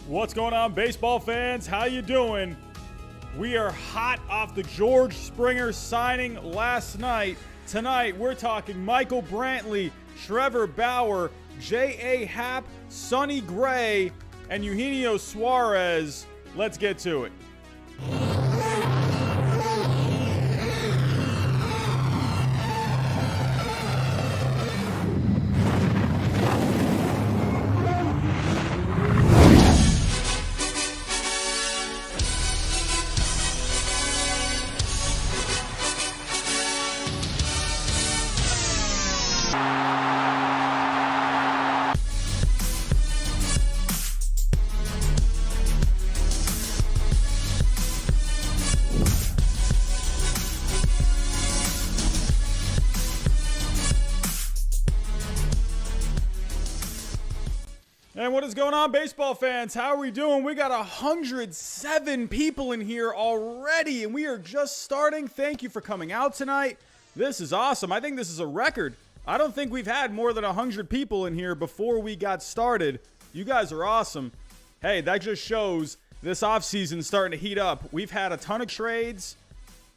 What's going on, baseball fans? How you doing? We are hot off the George Springer signing last night. Tonight, we're talking Michael Brantley, Trevor Bauer, J.A. Happ, Sonny Gray, and Eugenio Suarez. Let's get to it. And what is going on, baseball fans? How are we doing? We got 107 people in here already, and we are just starting. Thank you for coming out tonight. This is awesome. I think this is a record. I don't think we've had more than 100 people in here before we got started. You guys are awesome. Hey, that just shows this offseason is starting to heat up. We've had a ton of trades,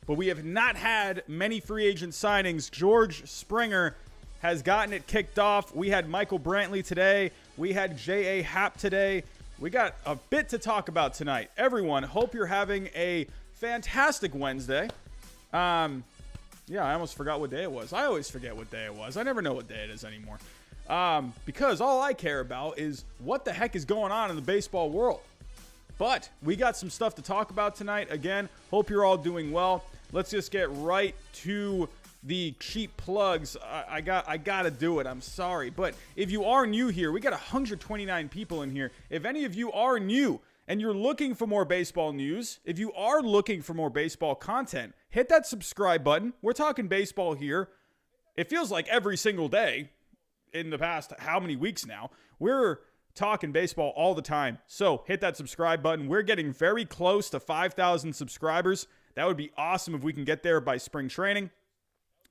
but we have not had many free agent signings. George Springer has gotten it kicked off. We had Michael Brantley today. We had J.A. Happ today. We got a bit to talk about tonight. Everyone, hope you're having a fantastic Wednesday. Yeah, I almost forgot what day it was. I always forget what day it was. I never know what day it is anymore. Because all I care about is what the heck is going on in the baseball world. But we got some stuff to talk about tonight. Again, hope you're all doing well. Let's just get right to the cheap plugs. I gotta do it. I'm sorry. But if you are new here, we got 129 people in here. If any of you are new and you're looking for more baseball news, if you are looking for more baseball content, hit that subscribe button. We're talking baseball here. It feels like every single day in the past how many weeks now. We're talking baseball all the time. So hit that subscribe button. We're getting very close to 5,000 subscribers. That would be awesome if we can get there by spring training.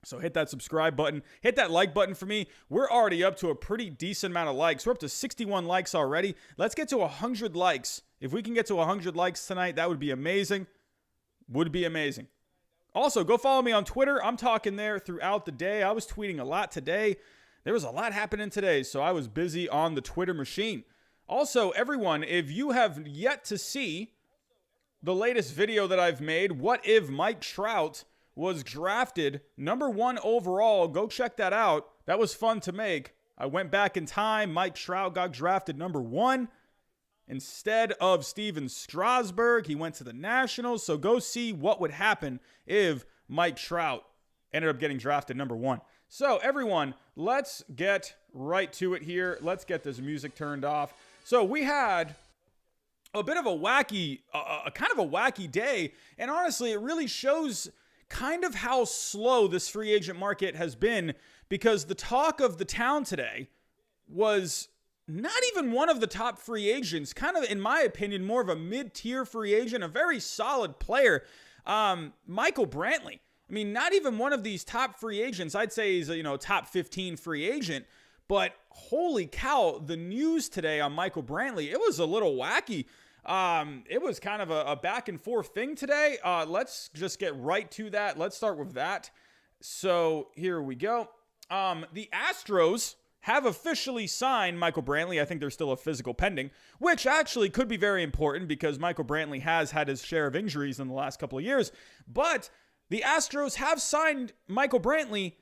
So hit that subscribe button. Hit that like button for me. We're already up to a pretty decent amount of likes. We're up to 61 likes already. Let's get to 100 likes. If we can get to 100 likes tonight, that would be amazing. Would be amazing. Also, go follow me on Twitter. I'm talking there throughout the day. I was tweeting a lot today. There was a lot happening today, so I was busy on the Twitter machine. Also, everyone, if you have yet to see the latest video that I've made, what if Mike Trout was drafted number 1 overall? Go check that out. That was fun to make. I went back in time. Mike Trout got drafted number 1 instead of Steven Strasburg. He went to the Nationals. So go see what would happen if Mike Trout ended up getting drafted number 1. So everyone, let's get right to it here. Let's get this music turned off. So we had a bit of a wacky, kind of a wacky day. And honestly, it really shows kind of how slow this free agent market has been, because the talk of the town today was not even one of the top free agents, kind of, in my opinion, more of a mid-tier free agent, a very solid player, Michael Brantley. I mean, not even one of these top free agents. I'd say he's a top 15 free agent, but holy cow, the news today on Michael Brantley, it was a little wacky. It was kind of a back and forth thing today. Let's just get right to that. Let's start with that. So here we go. The Astros have officially signed Michael Brantley. I think there's still a physical pending, which actually could be very important because Michael Brantley has had his share of injuries in the last couple of years. But the Astros have signed Michael Brantley.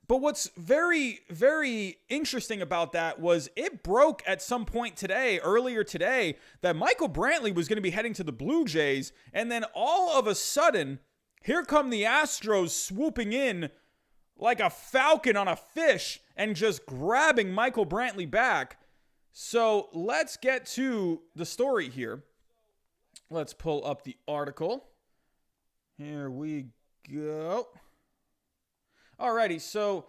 But what's very, very interesting about that was it broke at some point today, earlier today, that Michael Brantley was going to be heading to the Blue Jays. And then all of a sudden, here come the Astros swooping in like a falcon on a fish and just grabbing Michael Brantley back. So let's get to the story here. Let's pull up the article. Here we go. Alrighty, so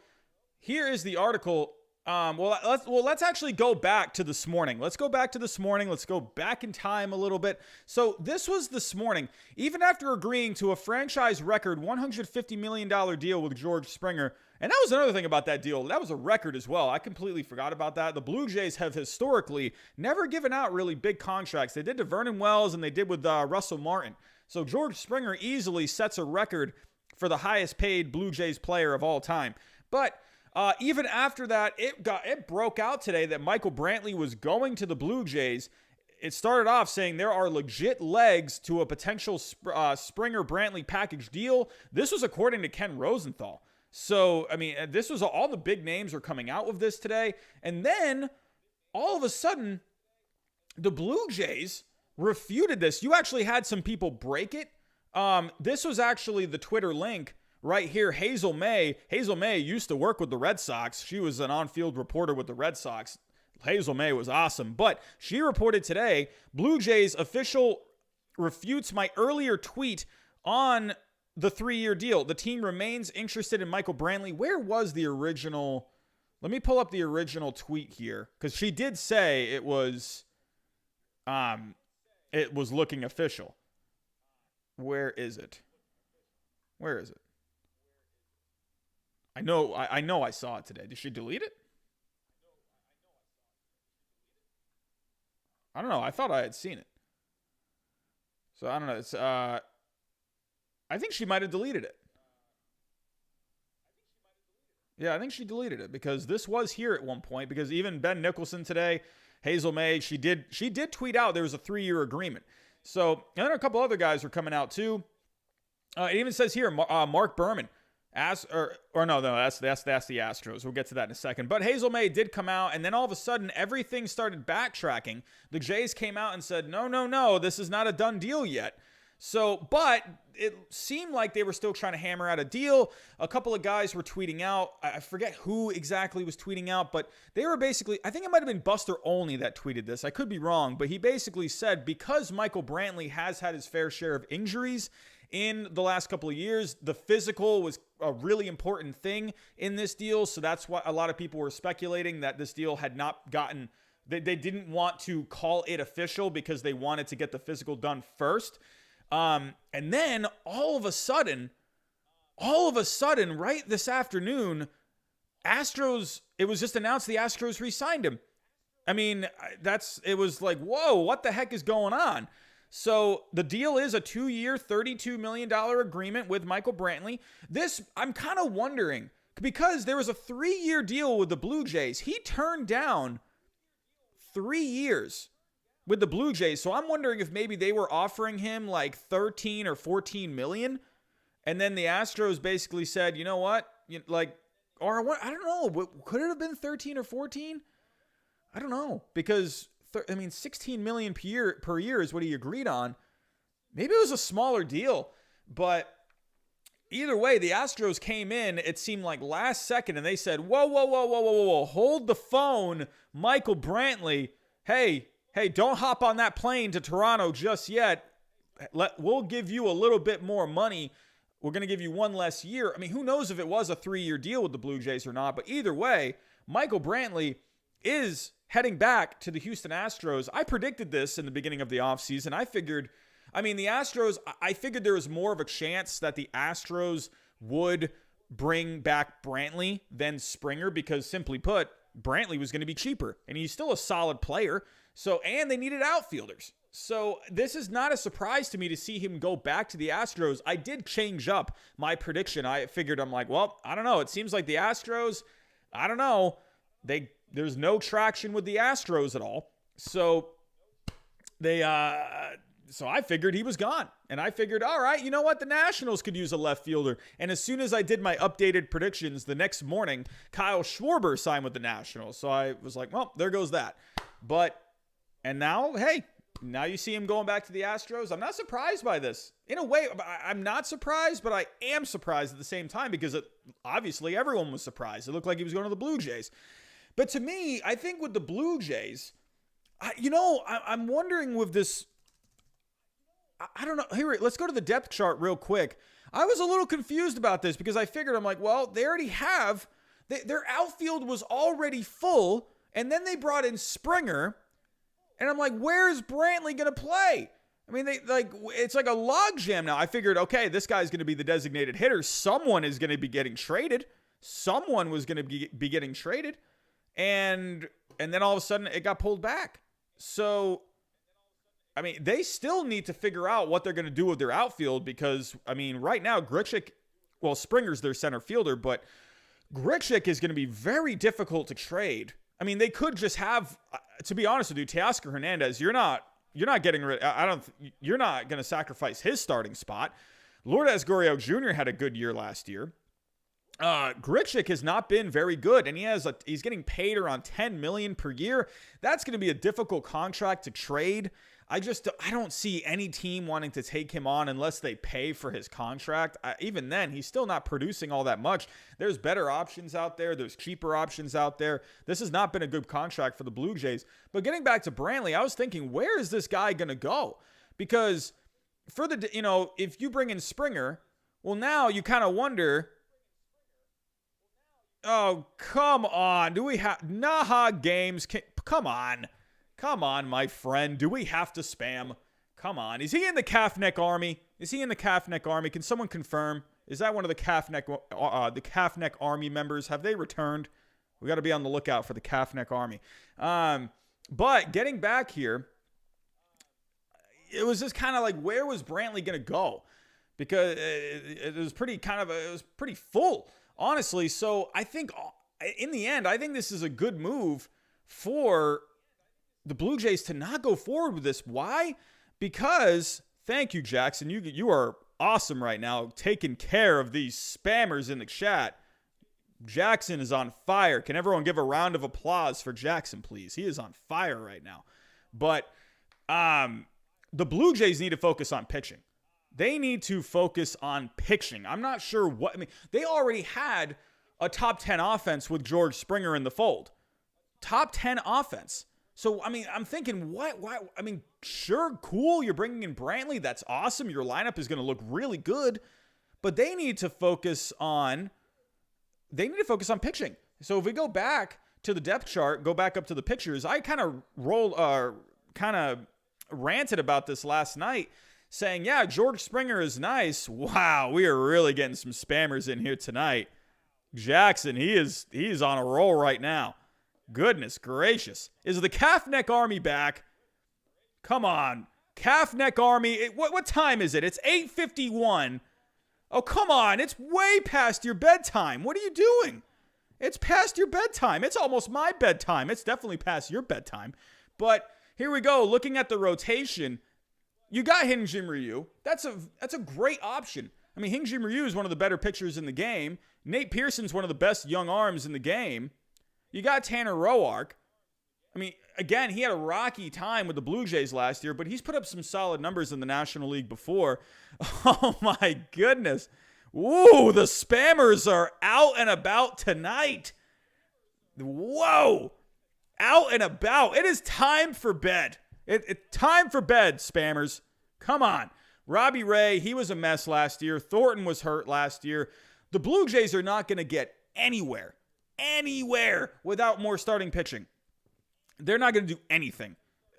here is the article. Let's actually go back to this morning. Let's go back to this morning. Let's go back in time a little bit. So this was this morning. Even after agreeing to a franchise record $150 million deal with George Springer And that was another thing about that deal. That was a record as well. I completely forgot about that. The Blue Jays have historically never given out really big contracts. They did to Vernon Wells and they did with Russell Martin. So George Springer easily sets a record for the highest paid Blue Jays player of all time. But even after that, it broke out today that Michael Brantley was going to the Blue Jays. It started off saying there are legit legs to a potential Springer-Brantley package deal. This was according to Ken Rosenthal. So, I mean, this was all the big names were coming out with this today. And then, all of a sudden, the Blue Jays refuted this. You actually had some people break it. This was actually the Twitter link right here. Hazel May used to work with the Red Sox. She was an on-field reporter with the Red Sox. Hazel May was awesome. But she reported today, Blue Jays official refutes my earlier tweet on the 3-year deal. The team remains interested in Michael Brantley. Where was the original? Let me pull up the original tweet here, because she did say it was looking official. Where is it? Where is it? I know I saw it today. Did she delete it? I don't know. I thought I had seen it. So I don't know. It's I think she might have deleted it. Yeah, I think she deleted it because this was here at one point, because even Ben Nicholson today, Hazel May, she did tweet out there was a 3-year agreement. So, and then a couple other guys were coming out too. It even says here, Mark Berman. That's the Astros. We'll get to that in a second. But Hazel May did come out, and then all of a sudden, everything started backtracking. The Jays came out and said, no, this is not a done deal yet. So, but it seemed like they were still trying to hammer out a deal. A couple of guys were tweeting out. I forget who exactly was tweeting out, but they were basically, I think it might have been Buster Olney that tweeted this. I could be wrong, but he basically said because Michael Brantley has had his fair share of injuries in the last couple of years, the physical was a really important thing in this deal. So that's why a lot of people were speculating that this deal had not gotten, they didn't want to call it official because they wanted to get the physical done first. And then all of a sudden, right this afternoon, it was just announced the Astros re-signed him. I mean, it was like, whoa, what the heck is going on? So the deal is a 2-year, $32 million agreement with Michael Brantley. This, I'm kind of wondering, because there was a 3-year deal with the Blue Jays. He turned down 3 years with the Blue Jays. So I'm wondering if maybe they were offering him like 13 or 14 million. And then the Astros basically said, you know what? I don't know. Could it have been 13 or 14? I don't know. Because, 16 million per year is what he agreed on. Maybe it was a smaller deal. But either way, the Astros came in, it seemed like last second, and they said, whoa. Hold the phone, Michael Brantley. Hey, don't hop on that plane to Toronto just yet. We'll give you a little bit more money. We're going to give you one less year. I mean, who knows if it was a 3-year deal with the Blue Jays or not. But either way, Michael Brantley is heading back to the Houston Astros. I predicted this in the beginning of the offseason. I figured there was more of a chance that the Astros would bring back Brantley than Springer because, simply put, Brantley was going to be cheaper. And he's still a solid player. And they needed outfielders. So this is not a surprise to me to see him go back to the Astros. I did change up my prediction. I figured, I'm like, well, I don't know. It seems like the Astros, I don't know. There's no traction with the Astros at all. So so I figured he was gone. And I figured, all right, you know what? The Nationals could use a left fielder. And as soon as I did my updated predictions the next morning, Kyle Schwarber signed with the Nationals. So I was like, well, there goes that. And now, now you see him going back to the Astros. I'm not surprised by this. In a way, I'm not surprised, but I am surprised at the same time because obviously everyone was surprised. It looked like he was going to the Blue Jays. But to me, I think with the Blue Jays, I'm wondering with this, I don't know. Here, let's go to the depth chart real quick. I was a little confused about this because I figured, I'm like, well, they already have, their outfield was already full, and then they brought in Springer. And I'm like, where's Brantley going to play? I mean, it's like a logjam now. I figured, okay, this guy's going to be the designated hitter. Someone is going to be getting traded. someone was going to be getting traded, and then all of a sudden it got pulled back. So, I mean, they still need to figure out what they're going to do with their outfield because, I mean, right now, Grichuk, well, Springer's their center fielder, but Grichuk is going to be very difficult to trade. I mean, they could just have, to be honest with you, Teoscar Hernandez, you're not getting rid, you're not going to sacrifice his starting spot. Lourdes Gurriel Jr. had a good year last year. Grichuk has not been very good, and he's getting paid around $10 million per year. That's going to be a difficult contract to trade. I don't see any team wanting to take him on unless they pay for his contract. Even then, he's still not producing all that much. There's better options out there. There's cheaper options out there. This has not been a good contract for the Blue Jays. But getting back to Brantley, I was thinking, where is this guy going to go? Because if you bring in Springer, well, now you kind of wonder, oh, come on. Do we have Naha games? Come on. Come on, my friend. Do we have to spam? Come on. Is he in the calf neck army? Can someone confirm? Is that one of the calf neck army members? Have they returned? We got to be on the lookout for the calf neck army. But getting back here, it was just kind of like, where was Brantley going to go? Because it was pretty full, honestly. So I think in the end, I think this is a good move for the Blue Jays to not go forward with this. Why? Because, thank you, Jackson. You are awesome right now, taking care of these spammers in the chat. Jackson is on fire. Can everyone give a round of applause for Jackson, please? He is on fire right now. But the Blue Jays need to focus on pitching. They need to focus on pitching. I'm not sure what. I mean, they already had a top 10 offense with George Springer in the fold. Top 10 offense. So, I mean, I'm thinking, why? I mean, sure, cool. You're bringing in Brantley. That's awesome. Your lineup is going to look really good. But they need to focus on pitching. So if we go back to the depth chart, go back up to the pictures, I kind of ranted about this last night, saying, yeah, George Springer is nice. Wow, we are really getting some spammers in here tonight. Jackson, he's on a roll right now. Goodness gracious. Is the calf neck army back? Come on. Calf neck army. What time is it? It's 8:51. Oh, come on. It's way past your bedtime. What are you doing? It's past your bedtime. It's almost my bedtime. It's definitely past your bedtime. But here we go. Looking at the rotation, you got Hyun-Jin Ryu. That's a great option. I mean, Hyun-Jin Ryu is one of the better pitchers in the game. Nate Pearson's one of the best young arms in the game. You got Tanner Roark. I mean, again, he had a rocky time with the Blue Jays last year, but he's put up some solid numbers in the National League before. Oh, my goodness. Ooh, the spammers are out and about tonight. Whoa. Out and about. It is time for bed. It's time for bed, spammers. Come on. Robbie Ray, he was a mess last year. Thornton was hurt last year. The Blue Jays are not going to get anywhere without more starting pitching. They're not going to do anything.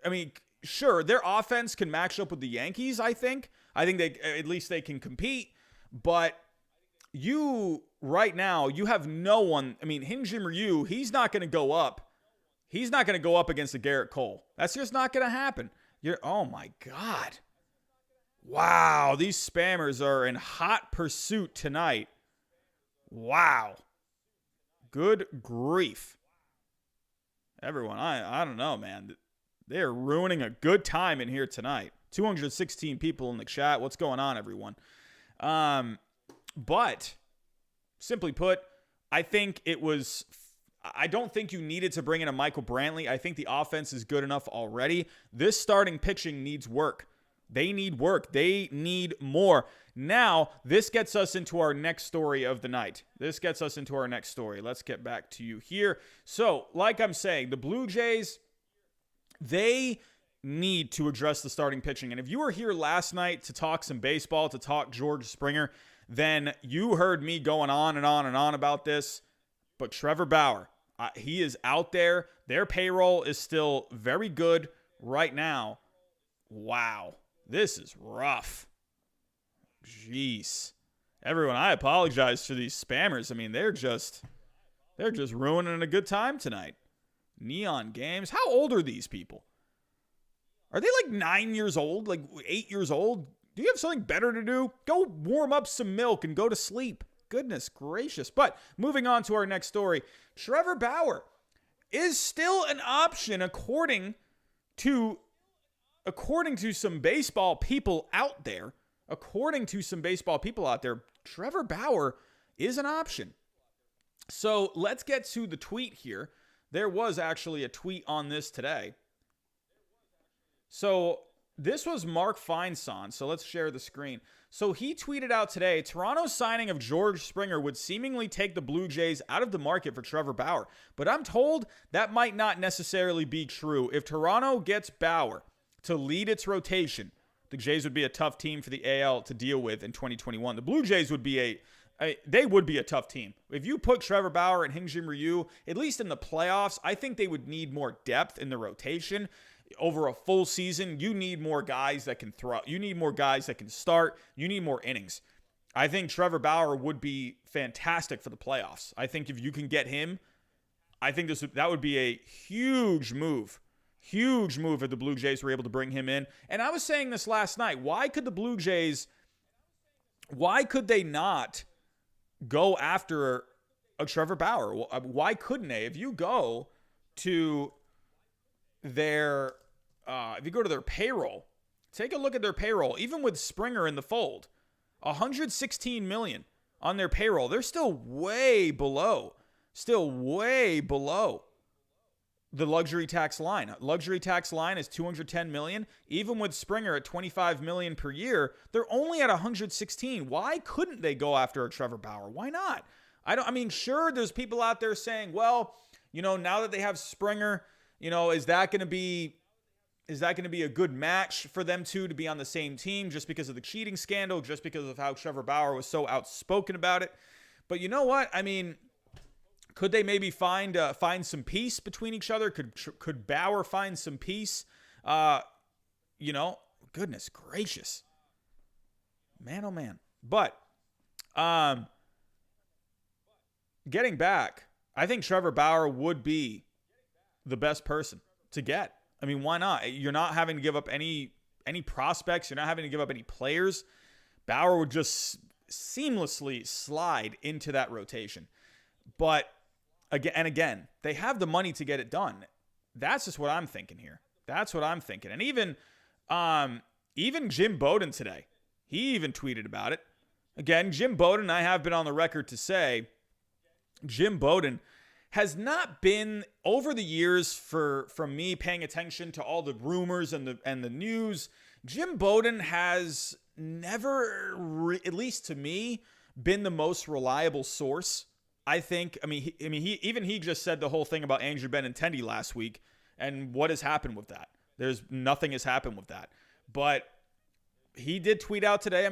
I mean, sure, their offense can match up with the Yankees, I think. I think at least they can compete. But right now, you have no one. I mean, Hyun-Jin Ryu, he's not going to go up. He's not going to go up against a Garrett Cole. That's just not going to happen. Oh, my God. Wow, these spammers are in hot pursuit tonight. Wow. Good grief. Everyone, I don't know, man. They're ruining a good time in here tonight. 216 people in the chat. What's going on, everyone? But, simply put, I don't think you needed to bring in a Michael Brantley. I think the offense is good enough already. This starting pitching needs work. They need work. They need more. Now, this gets us into our next story of the night. Let's get back to you here. So, like I'm saying, the Blue Jays, they need to address the starting pitching. And if you were here last night to talk some baseball, to talk George Springer, then you heard me going on and on and on about this. But Trevor Bauer, he is out there. Their payroll is still very good right now. Wow. This is rough. Jeez. Everyone, I apologize for these spammers. I mean, they're just ruining a good time tonight. Neon Games. How old are these people? Are they like 9 years old? Like 8 years old? Do you have something better to do? Go warm up some milk and go to sleep. Goodness gracious. But moving on to our next story. Trevor Bauer is still an option according to some baseball people out there. According to some baseball people out there, Trevor Bauer is an option. So let's get to the tweet here. There was actually a tweet on this today. So this was Mark Feinson. So let's share the screen. So he tweeted out today, Toronto's signing of George Springer would seemingly take the Blue Jays out of the market for Trevor Bauer. But I'm told that might not necessarily be true. If Toronto gets Bauer to lead its rotation, the Jays would be a tough team for the AL to deal with in 2021. The Blue Jays would be they would be a tough team. If you put Trevor Bauer and Hyun-Jin Ryu, at least in the playoffs, I think they would need more depth in the rotation. Over a full season, you need more guys that can throw. You need more guys that can start. You need more innings. I think Trevor Bauer would be fantastic for the playoffs. I think if you can get him, I think that would be a huge move. Huge move if the Blue Jays were able to bring him in. And I was saying this last night. Why could they not go after a Trevor Bauer? Why couldn't they? If you go to their payroll, take a look at their payroll. Even with Springer in the fold, $116 million on their payroll. They're still way below the luxury tax line. Luxury tax line is $210 million. Even with Springer at $25 million per year, they're only at $116. Why couldn't they go after a Trevor Bauer? Why not? Sure, there's people out there saying, well, now that they have Springer, is that going to be a good match for them two to be on the same team just because of the cheating scandal, just because of how Trevor Bauer was so outspoken about it? But you know what? Could they maybe find some peace between each other? Could Bauer find some peace? Goodness gracious. Man, oh man. But getting back, I think Trevor Bauer would be the best person to get. Why not? You're not having to give up any prospects. You're not having to give up any players. Bauer would just seamlessly slide into that rotation. But again, they have the money to get it done. That's just what I'm thinking here. That's what I'm thinking. And even Jim Bowden today, he even tweeted about it. Again, Jim Bowden, I have been on the record to say, Jim Bowden has not been, over the years, from me paying attention to all the rumors and the news, Jim Bowden has never, at least to me, been the most reliable source. I think, he just said the whole thing about Andrew Benintendi last week, and what has happened with that? Nothing has happened with that. But he did tweet out today.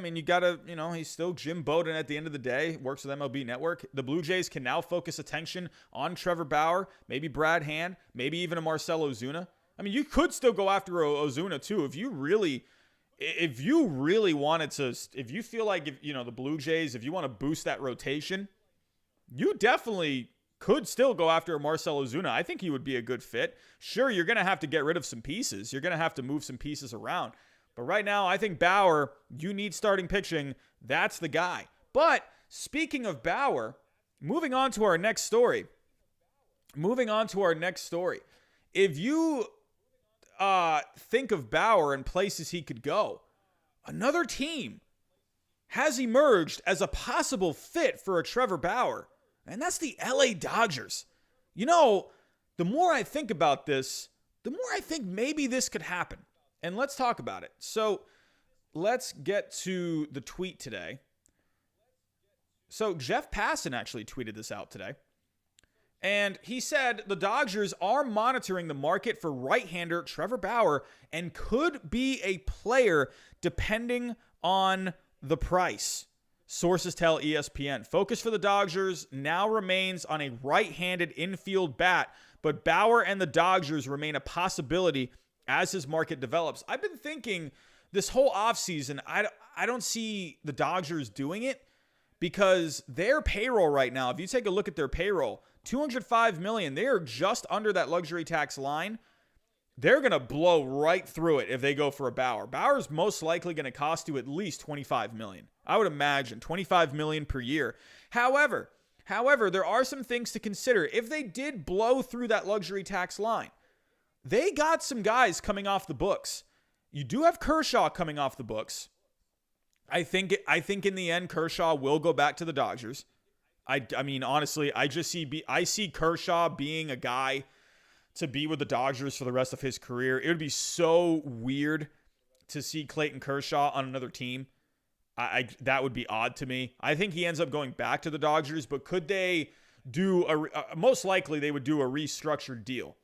He's still Jim Bowden at the end of the day, works with MLB Network. The Blue Jays can now focus attention on Trevor Bauer, maybe Brad Hand, maybe even a Marcell Ozuna. You could still go after Ozuna too if you really wanted to. If you feel like the Blue Jays, if you want to boost that rotation, you definitely could still go after a Marcell Ozuna. I think he would be a good fit. Sure, you're going to have to get rid of some pieces. You're going to have to move some pieces around. But right now, I think Bauer, you need starting pitching. That's the guy. But speaking of Bauer, moving on to our next story. If you think of Bauer and places he could go, another team has emerged as a possible fit for a Trevor Bauer, and that's the LA Dodgers. The more I think about this, the more I think maybe this could happen. And let's talk about it. So let's get to the tweet today. So Jeff Passan actually tweeted this out today. And he said the Dodgers are monitoring the market for right-hander Trevor Bauer and could be a player depending on the price. Sources tell ESPN. Focus for the Dodgers now remains on a right-handed infield bat, but Bauer and the Dodgers remain a possibility as his market develops. I've been thinking this whole offseason, I don't see the Dodgers doing it because their payroll right now, if you take a look at their payroll, $205 million, they are just under that luxury tax line. They're going to blow right through it if they go for a Bauer. Bauer's most likely going to cost you at least $25 million. I would imagine $25 million per year. However, there are some things to consider. If they did blow through that luxury tax line, they got some guys coming off the books. You do have Kershaw coming off the books. I think in the end, Kershaw will go back to the Dodgers. I mean, honestly, I see Kershaw being a guy to be with the Dodgers for the rest of his career. It would be so weird to see Clayton Kershaw on another team. That would be odd to me. I think he ends up going back to the Dodgers, but could they do most likely they would do a restructured deal.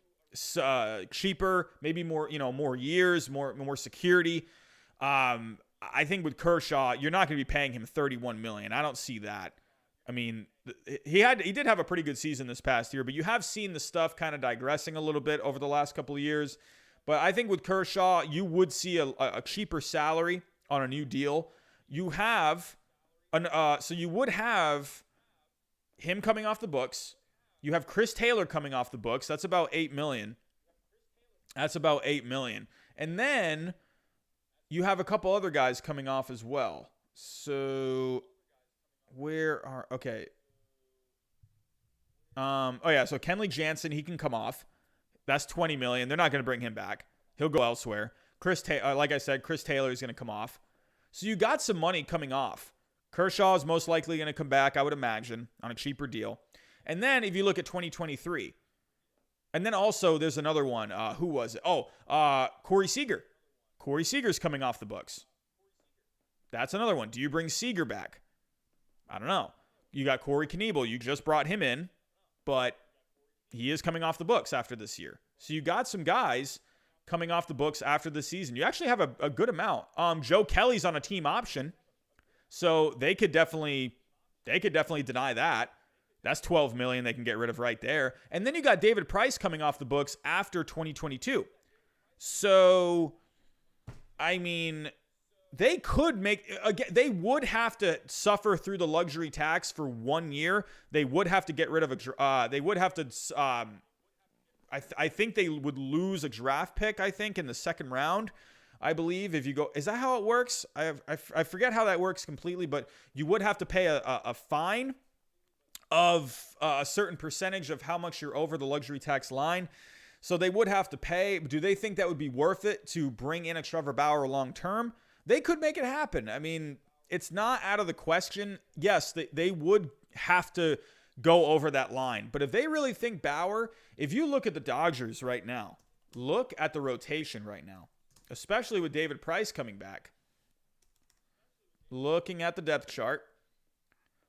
Cheaper, maybe more, more years, more security. I think with Kershaw, you're not going to be paying him $31 million. I don't see that. I mean, he did have a pretty good season this past year, but you have seen the stuff kind of digressing a little bit over the last couple of years. But I think with Kershaw, you would see a cheaper salary on a new deal. You have so you would have him coming off the books. You have Chris Taylor coming off the books. That's about $8 million. And then you have a couple other guys coming off as well. So so Kenley Jansen, he can come off. That's $20 million. They're not going to bring him back. He'll go elsewhere. Like I said, Chris Taylor is going to come off. So you got some money coming off. Kershaw is most likely going to come back, I would imagine, on a cheaper deal. And then if you look at 2023, and then also there's another one. Who was it? Corey Seager. Corey Seager's coming off the books. That's another one. Do you bring Seager back? I don't know. You got Corey Knebel. You just brought him in, but he is coming off the books after this year. So you got some guys coming off the books after the season. You actually have a good amount. Joe Kelly's on a team option, so they could definitely deny that. That's $12 million they can get rid of right there. And then you got David Price coming off the books after 2022. So, I mean, they could they would have to suffer through the luxury tax for 1 year. They would have to get rid of I think they would lose a draft pick, I think, in the second round. I believe if you go, is that how it works? I forget how that works completely, but you would have to pay a fine of a certain percentage of how much you're over the luxury tax line. So they would have to pay. Do they think that would be worth it to bring in a Trevor Bauer long term? They could make it happen. I mean, it's not out of the question. Yes, they would have to go over that line. But if they really think Bauer, if you look at the Dodgers right now, look at the rotation right now, especially with David Price coming back. Looking at the depth chart,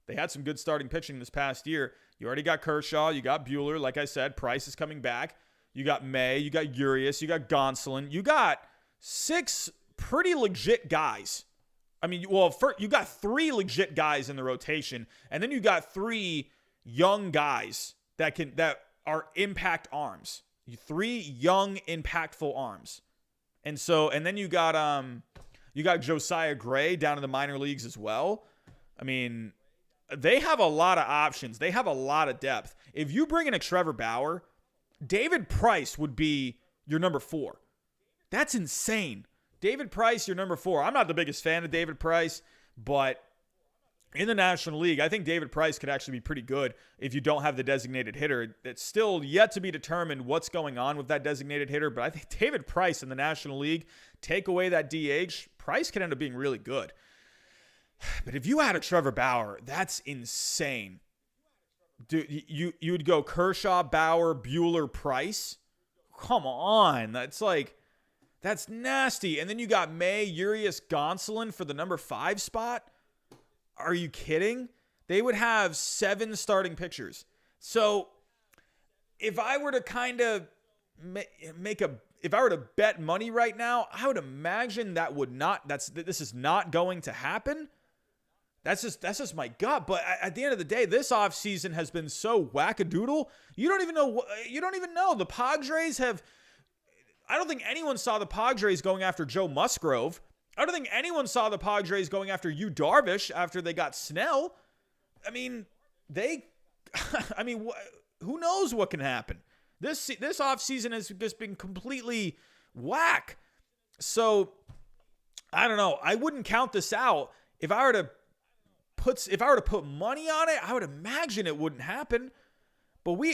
they had some good starting pitching this past year. You already got Kershaw. You got Buehler. Like I said, Price is coming back. You got May. You got Urias. You got Gonsolin. You got 6 pretty legit guys. I mean, you got 3 legit guys in the rotation, and then you got 3 young guys that are impact arms. 3 young, impactful arms. And then you got Josiah Gray down in the minor leagues as well. I mean, they have a lot of options. They have a lot of depth. If you bring in a Trevor Bauer, David Price would be your number 4. That's insane. David Price, your number 4. I'm not the biggest fan of David Price, but in the National League, I think David Price could actually be pretty good if you don't have the designated hitter. It's still yet to be determined what's going on with that designated hitter, but I think David Price in the National League, take away that DH, Price could end up being really good. But if you had a Trevor Bauer, that's insane. Dude, you would go Kershaw, Bauer, Buehler, Price? Come on. That's nasty. And then you got May, Urias, Gonsolin for the number 5 spot? Are you kidding? They would have 7 starting pitchers. So if I were to kind of if I were to bet money right now, I would imagine this is not going to happen. That's just my gut. But at the end of the day, this offseason has been so wackadoodle. You don't even know. The Padres have. I don't think anyone saw the Padres going after Joe Musgrove. I don't think anyone saw the Padres going after Yu Darvish after they got Snell. I mean, I mean, who knows what can happen? This offseason has just been completely whack. So, I don't know. I wouldn't count this out. If I were to put money on it, I would imagine it wouldn't happen. But we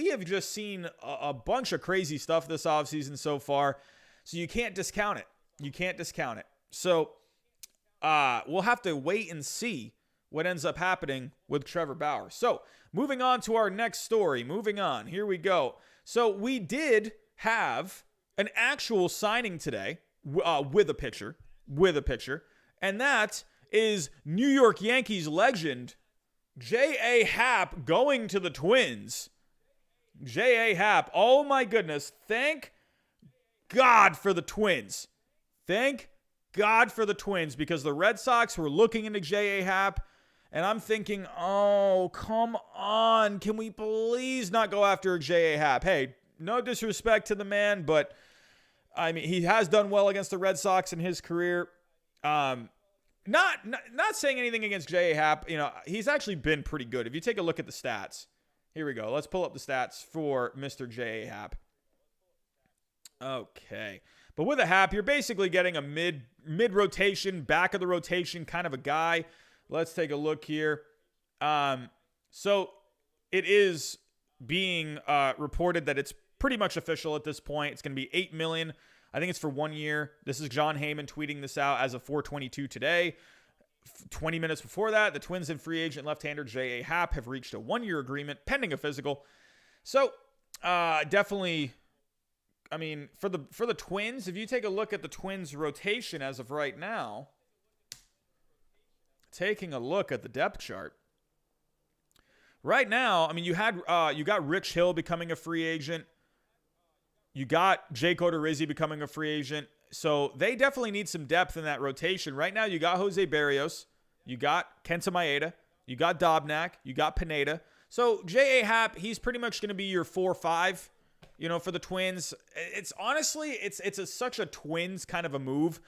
have just seen a bunch of crazy stuff this offseason so far. So you can't discount it. So we'll have to wait and see what ends up happening with Trevor Bauer. So moving on to our next story. Here we go. So we did have an actual signing today with a pitcher. And that is New York Yankees legend J.A. Happ going to the Twins. J.A. Happ, oh my goodness, thank God for the Twins. Thank God for the Twins, because the Red Sox were looking into J.A. Happ, and I'm thinking, oh, come on, can we please not go after J.A. Happ? Hey, no disrespect to the man, but I mean, he has done well against the Red Sox in his career. Not saying anything against J.A. Happ. You know, he's actually been pretty good. If you take a look at the stats, here we go. Let's pull up the stats for Mr. J.A. Happ. Okay. But with a Happ, you're basically getting a mid-rotation, back of the rotation kind of a guy. Let's take a look here. So it is being reported that it's pretty much official at this point. It's going to be $8 million. I think it's for 1 year. This is John Heyman tweeting this out as of 4/22 today. 20 minutes before that, the Twins and free agent left-hander J.A. Happ have reached a 1-year agreement pending a physical. So definitely, I mean, for the Twins, if you take a look at the Twins rotation as of right now, taking a look at the depth chart. Right now, I mean, you got Rich Hill becoming a free agent. You got Jake Odorizzi becoming a free agent. So they definitely need some depth in that rotation. Right now, you got Jose Barrios. You got Kenta Maeda. You got Dobnak. You got Pineda. So J.A. Happ, he's pretty much going to be your 4-5, for the Twins. It's honestly, such a Twins kind of a move.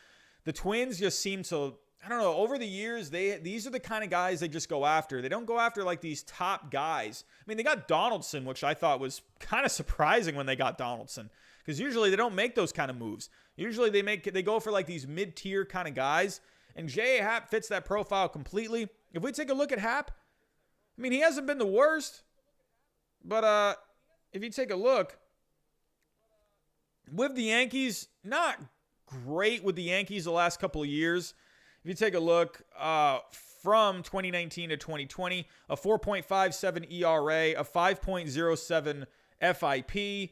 The Twins just seem to, I don't know, over the years, these are the kind of guys they just go after. They don't go after like these top guys. I mean, they got Donaldson, which I thought was kind of surprising when they got Donaldson, because usually they don't make those kind of moves. Usually they go for like these mid-tier kind of guys, and J.A. Happ fits that profile completely. If we take a look at Happ, I mean, he hasn't been the worst, but if you take a look with the Yankees, not great with the Yankees the last couple of years. If you take a look from 2019 to 2020, a 4.57 ERA, a 5.07 FIP,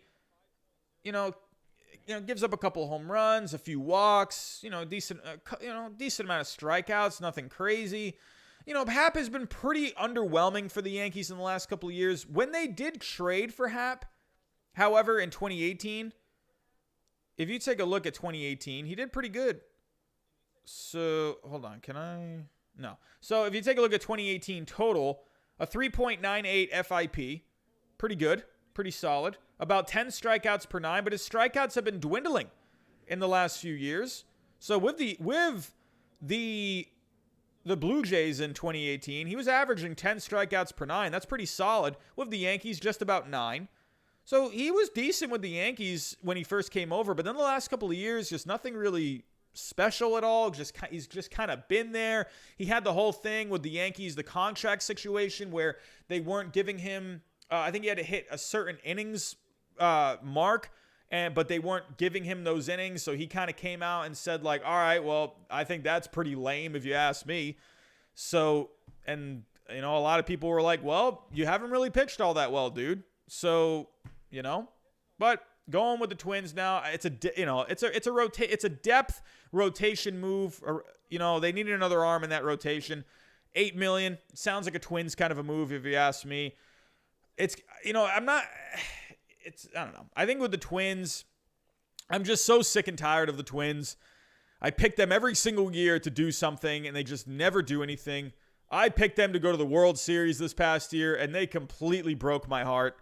gives up a couple home runs, a few walks, decent amount of strikeouts, nothing crazy. Happ has been pretty underwhelming for the Yankees in the last couple of years. When they did trade for Happ, however, in 2018, if you take a look at 2018, he did pretty good. So, hold on. No. So, if you take a look at 2018 total, a 3.98 FIP, pretty good, pretty solid. About 10 strikeouts per 9, but his strikeouts have been dwindling in the last few years. So, with the Blue Jays in 2018, he was averaging 10 strikeouts per 9. That's pretty solid. With the Yankees, just about 9. So, he was decent with the Yankees when he first came over, but then the last couple of years, just nothing really special at all. He's just kind of been there. He had the whole thing with the Yankees, the contract situation where they weren't giving him, I think he had to hit a certain innings mark, but they weren't giving him those innings. So he kind of came out and said like, all right, well, I think that's pretty lame if you ask me. So, and a lot of people were like, well, you haven't really pitched all that well, dude. So, but going with the Twins now, it's a depth rotation move. Or, they needed another arm in that rotation. $8 million sounds like a Twins kind of a move if you ask me. I don't know. I think with the Twins, I'm just so sick and tired of the Twins. I pick them every single year to do something, and they just never do anything. I picked them to go to the World Series this past year, and they completely broke my heart.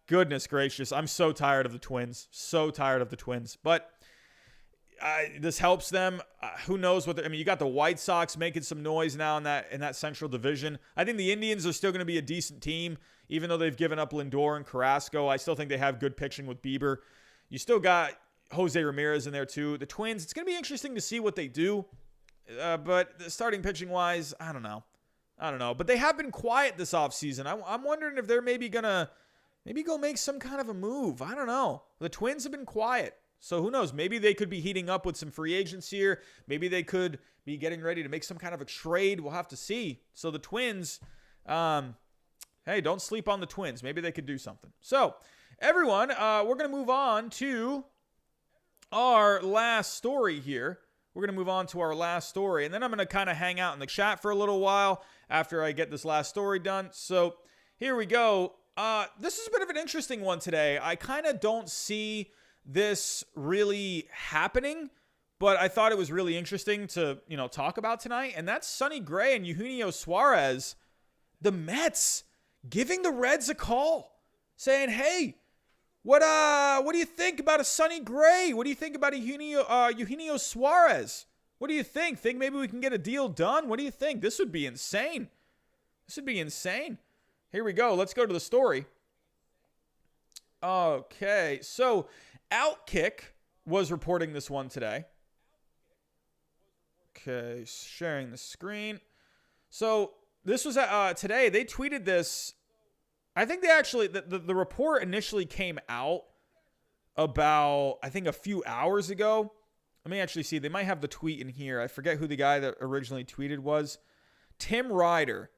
Goodness gracious. I'm so tired of the Twins. So tired of the Twins. But this helps them. Who knows what? I mean, you got the White Sox making some noise now in that Central Division. I think the Indians are still going to be a decent team, even though they've given up Lindor and Carrasco. I still think they have good pitching with Bieber. You still got Jose Ramirez in there too. The Twins, it's going to be interesting to see what they do. But starting pitching wise, I don't know. But they have been quiet this offseason. I'm wondering if they're maybe going to go make some kind of a move. I don't know. The Twins have been quiet. So who knows? Maybe they could be heating up with some free agents here. Maybe they could be getting ready to make some kind of a trade. We'll have to see. So the Twins, hey, don't sleep on the Twins. Maybe they could do something. So everyone, we're going to move on to our last story here. And then I'm going to kind of hang out in the chat for a little while after I get this last story done. So here we go. This is a bit of an interesting one today. I kind of don't see this really happening, but I thought it was really interesting to, talk about tonight. And that's Sonny Gray and Eugenio Suarez, the Mets, giving the Reds a call, saying, "Hey, what do you think about a Sonny Gray? What do you think about a Eugenio Suarez? What do you think? Think maybe we can get a deal done? What do you think? This would be insane. Here we go. Let's go to the story. Okay, so Outkick was reporting this one today. Okay, sharing the screen. So this was today. They tweeted this. I think they actually, the report initially came out about, I think, a few hours ago. Let me actually see. They might have the tweet in here. I forget who the guy that originally tweeted was. Tim Ryder.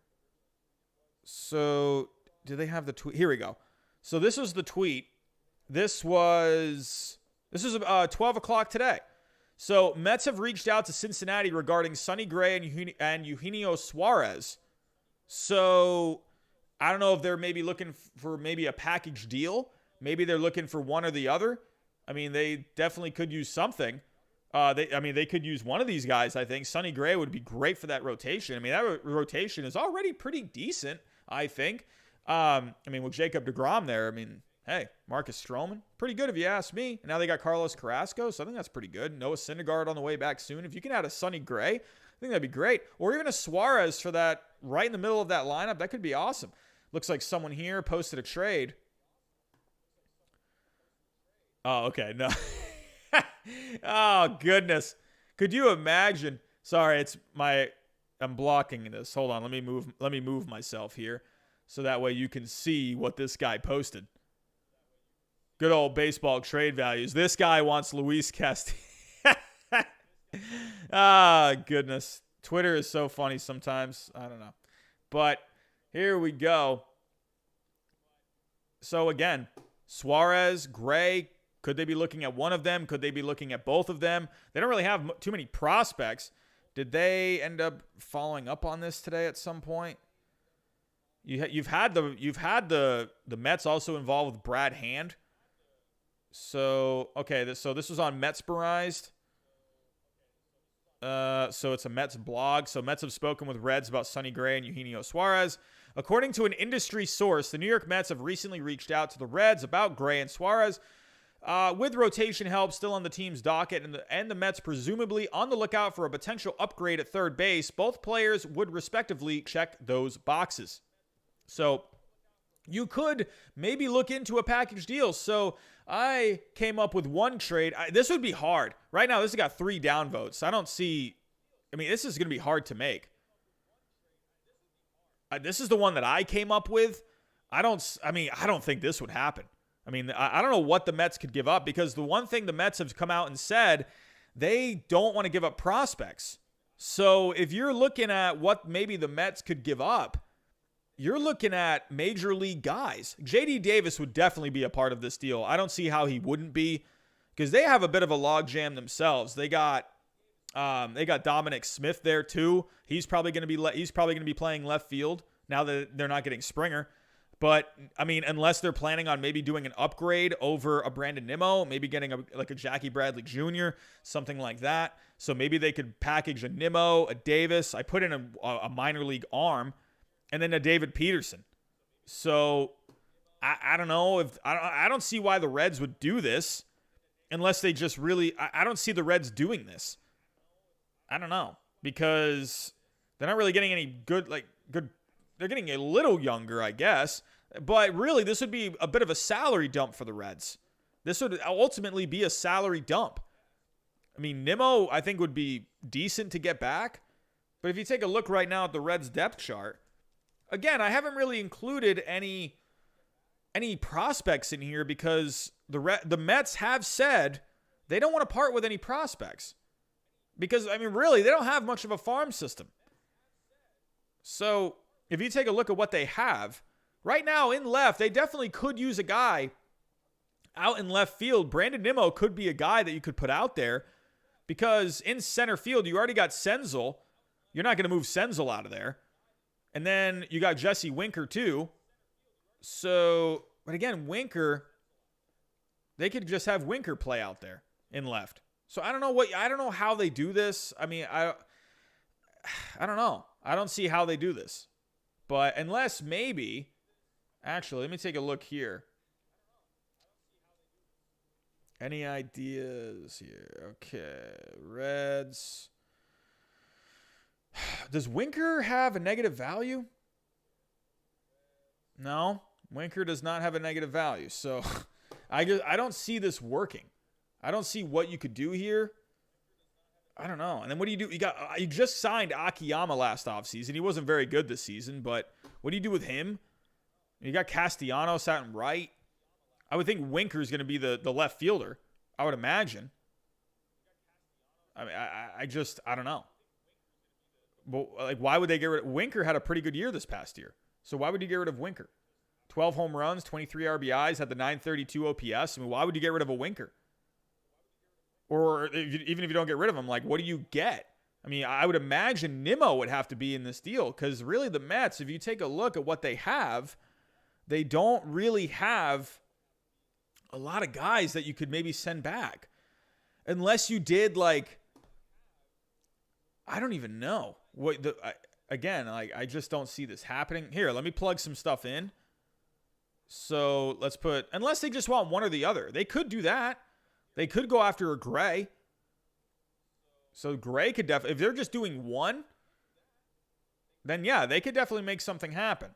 So, do they have the tweet? Here we go. So, this was the tweet. This was 12 o'clock today. So, Mets have reached out to Cincinnati regarding Sonny Gray and Eugenio Suarez. So, I don't know if they're maybe looking for maybe a package deal. Maybe they're looking for one or the other. I mean, they definitely could use something. They could use one of these guys, I think. Sonny Gray would be great for that rotation. I mean, that rotation is already pretty decent, I think. With Jacob deGrom there, hey, Marcus Stroman, pretty good if you ask me. And now they got Carlos Carrasco, so I think that's pretty good. Noah Syndergaard on the way back soon. If you can add a Sonny Gray, I think that'd be great. Or even a Suarez for that right in the middle of that lineup. That could be awesome. Looks like someone here posted a trade. Oh, okay. No. Oh, goodness. Could you imagine? Sorry, I'm blocking this. Hold on. Let me move myself here so that way you can see what this guy posted. Good old baseball trade values. This guy wants Luis Castillo. Ah, goodness. Twitter is so funny sometimes. I don't know. But here we go. So again, Suarez, Gray, could they be looking at one of them? Could they be looking at both of them? They don't really have too many prospects. Did they end up following up on this today at some point? You've had the Mets also involved with Brad Hand. So okay, this was on Metsmerized. So it's a Mets blog. So Mets have spoken with Reds about Sonny Gray and Eugenio Suarez. According to an industry source, the New York Mets have recently reached out to the Reds about Gray and Suarez. With rotation help still on the team's docket and the Mets presumably on the lookout for a potential upgrade at third base, both players would respectively check those boxes. So you could maybe look into a package deal. So I came up with one trade. This would be hard. Right now, this has got 3 downvotes. This is going to be hard to make. This is the one that I came up with. I don't think this would happen. I don't know what the Mets could give up, because the one thing the Mets have come out and said, they don't want to give up prospects. So if you're looking at what maybe the Mets could give up, you're looking at major league guys. J.D. Davis would definitely be a part of this deal. I don't see how he wouldn't be, because they have a bit of a logjam themselves. They got Dominic Smith there too. He's probably going to be playing left field now that they're not getting Springer. But unless they're planning on maybe doing an upgrade over a Brandon Nimmo, maybe getting a Jackie Bradley Jr., something like that. So maybe they could package a Nimmo, a Davis. I put in a minor league arm, and then a David Peterson. So I don't know if I don't see why the Reds would do this. unless they just really, I don't see the Reds doing this. I don't know, because they're not really getting any good. They're getting a little younger, I guess. But really, this would be a bit of a salary dump for the Reds. This would ultimately be a salary dump. I mean, Nimmo, I think, would be decent to get back. But if you take a look right now at the Reds depth chart, again, I haven't really included any prospects in here because the Mets have said they don't want to part with any prospects. Because, I mean, really, they don't have much of a farm system. So, if you take a look at what they have, right now in left, they definitely could use a guy out in left field. Brandon Nimmo could be a guy that you could put out there because in center field, you already got Senzel. You're not going to move Senzel out of there. And then you got Jesse Winker too. So, but again, Winker, they could just have Winker play out there in left. So I don't know how they do this. I mean, I don't know. I don't see how they do this. But unless maybe, actually, let me take a look here. Any ideas here? Okay, Reds. Does Winker have a negative value? No, Winker does not have a negative value. So I don't see this working. I don't see what you could do here. I don't know. And then what do? You just signed Akiyama last offseason. He wasn't very good this season, but what do you do with him? You got Castellanos out and right. I would think Winker is going to be the left fielder, I would imagine. I mean, I don't know. But why would they get rid of Winker? Had a pretty good year this past year. So why would you get rid of Winker? 12 home runs, 23 RBIs, had the 932 OPS. I mean, why would you get rid of a Winker? Or even if you don't get rid of him, what do you get? I mean, I would imagine Nimmo would have to be in this deal because really the Mets, if you take a look at what they have, they don't really have a lot of guys that you could maybe send back. Unless you did I don't even know. I just don't see this happening. Here, let me plug some stuff in. So let's put, unless they just want one or the other. They could do that. They could go after a Gray. So Gray could definitely, if they're just doing one, then yeah, they could definitely make something happen.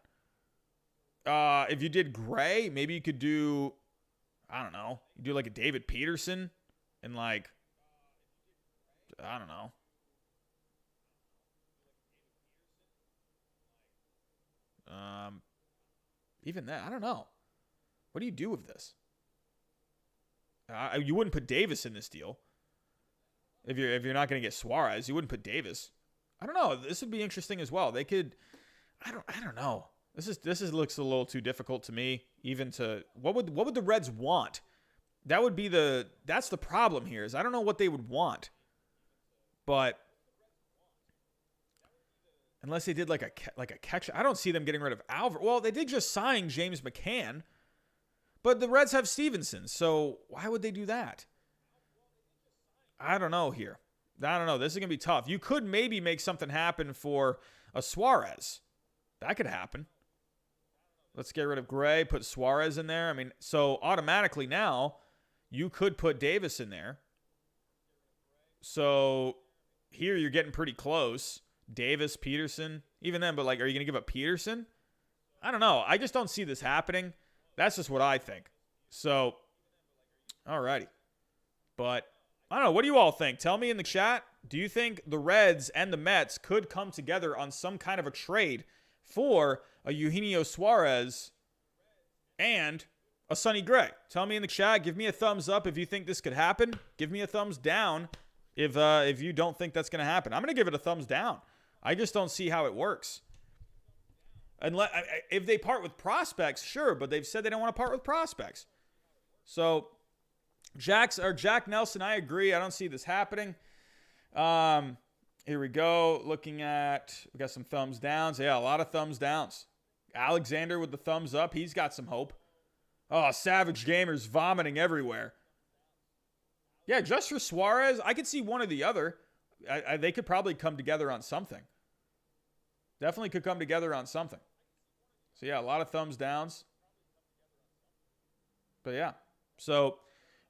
If you did Gray, maybe you could do, I don't know, you do a David Peterson and I don't know. Even that, I don't know. What do you do with this? You wouldn't put Davis in this deal. If you're not going to get Suarez, you wouldn't put Davis. I don't know. This would be interesting as well. They could. I don't know. This looks a little too difficult to me. Even to what would the Reds want? That's the problem here. Is I don't know what they would want. But unless they did a catch, I don't see them getting rid of Alvarez. Well, they did just sign James McCann. But the Reds have Stevenson, so why would they do that? I don't know here. I don't know. This is going to be tough. You could maybe make something happen for a Suarez. That could happen. Let's get rid of Gray, put Suarez in there. I mean, so automatically now, you could put Davis in there. So here you're getting pretty close. Davis, Peterson, even then, but are you going to give up Peterson? I don't know. I just don't see this happening. That's just what I think. So, alrighty. But, I don't know. What do you all think? Tell me in the chat. Do you think the Reds and the Mets could come together on some kind of a trade for a Eugenio Suarez and a Sonny Gray? Tell me in the chat. Give me a thumbs up if you think this could happen. Give me a thumbs down if you don't think that's going to happen. I'm going to give it a thumbs down. I just don't see how it works. Unless, if they part with prospects, sure, but they've said they don't want to part with prospects. So, Jack Nelson, I agree. I don't see this happening. Here we go. Looking at, we got some thumbs downs. Yeah, a lot of thumbs downs. Alexander with the thumbs up. He's got some hope. Oh, Savage Gamers vomiting everywhere. Yeah, just for Suarez, I could see one or the other. They could probably come together on something. Definitely could come together on something. So, yeah, a lot of thumbs downs. But, yeah. So,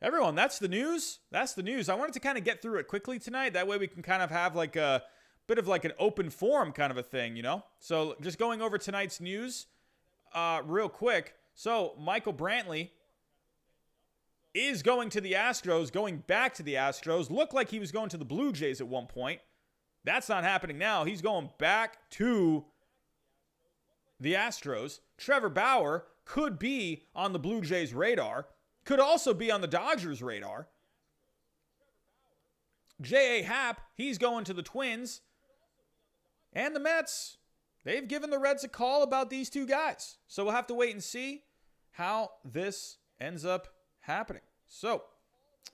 Everyone, that's the news. That's the news. I wanted to kind of get through it quickly tonight. That way we can kind of have like a bit of like an open forum kind of a thing, you know? So just going over tonight's news real quick. So Michael Brantley is going to the Astros, going back to the Astros. Looked like he was going to the Blue Jays at one point. That's not happening now. He's going back to the Astros. Trevor Bauer could be on the Blue Jays' radar. Could also be on the Dodgers' radar. J.A. Happ, he's going to the Twins. And the Mets, they've given the Reds a call about these two guys. So we'll have to wait and see how this ends up happening. So,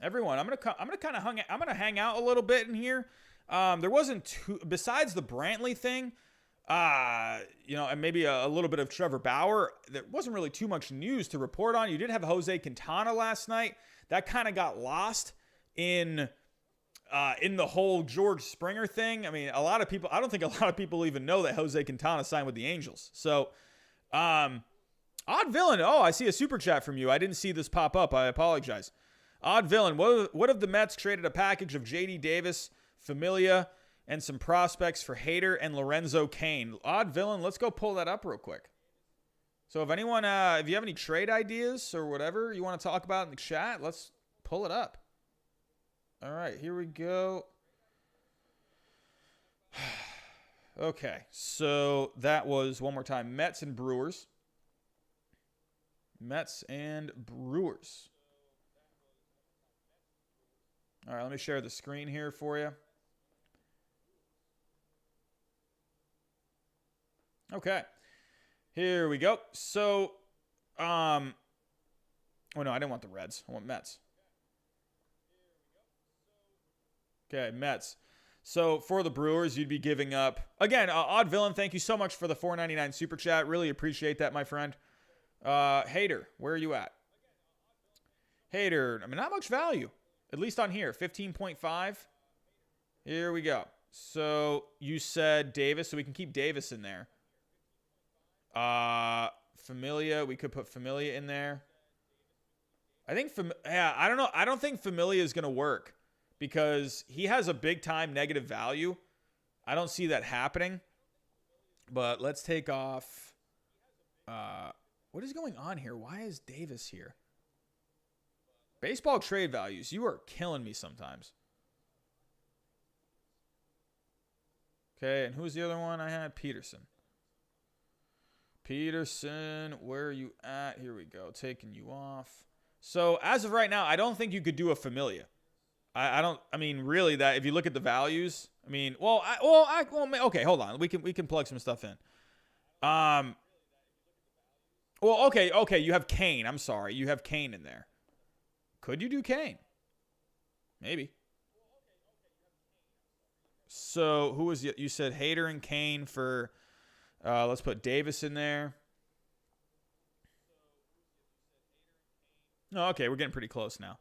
everyone, I'm gonna hang out a little bit in here. There wasn't too, besides the Brantley thing, and maybe a little bit of Trevor Bauer. There wasn't really too much news to report on. You did have Jose Quintana last night. That kind of got lost in the whole George Springer thing. I mean, I don't think a lot of people even know that Jose Quintana signed with the Angels. So, Odd Villain. Oh, I see a super chat from you. I didn't see this pop up. I apologize. Odd Villain. What if the Mets traded a package of J.D. Davis, Familia, and some prospects for Hader and Lorenzo Cain? Odd Villain, let's go pull that up real quick. So if anyone, if you have any trade ideas or whatever you want to talk about in the chat, let's pull it up. All right, here we go. Okay, so that was, one more time, Mets and Brewers. Mets and Brewers. All right, let me share the screen here for you. Okay, here we go. So, oh no, I didn't want the Reds. I want Mets. Okay, Mets. So for the Brewers, you'd be giving up, again, Odd Villain, thank you so much for the $4.99 super chat. Really appreciate that, my friend. Hader, where are you at? Hader, I mean, not much value, at least on here, 15.5. Here we go. So you said Davis, so we can keep Davis in there. Familia, we could put Familia in there. I think, I don't know. I don't think Familia is going to work because he has a big time negative value. I don't see that happening. But let's take off. What is going on here? Why is Davis here? Baseball trade values. You are killing me sometimes. Okay, and who's the other one I had? Peterson. Peterson, where are you at? Here we go. Taking you off. So as of right now, I don't think you could do a Familia. I mean, really, that if you look at the values, I mean, okay, hold on. We can plug some stuff in. Well, okay, you have Cain. I'm sorry. You have Cain in there. Could you do Cain? Maybe. So who was you said Hader and Cain for let's put Davis in there. Oh, okay, we're getting pretty close now.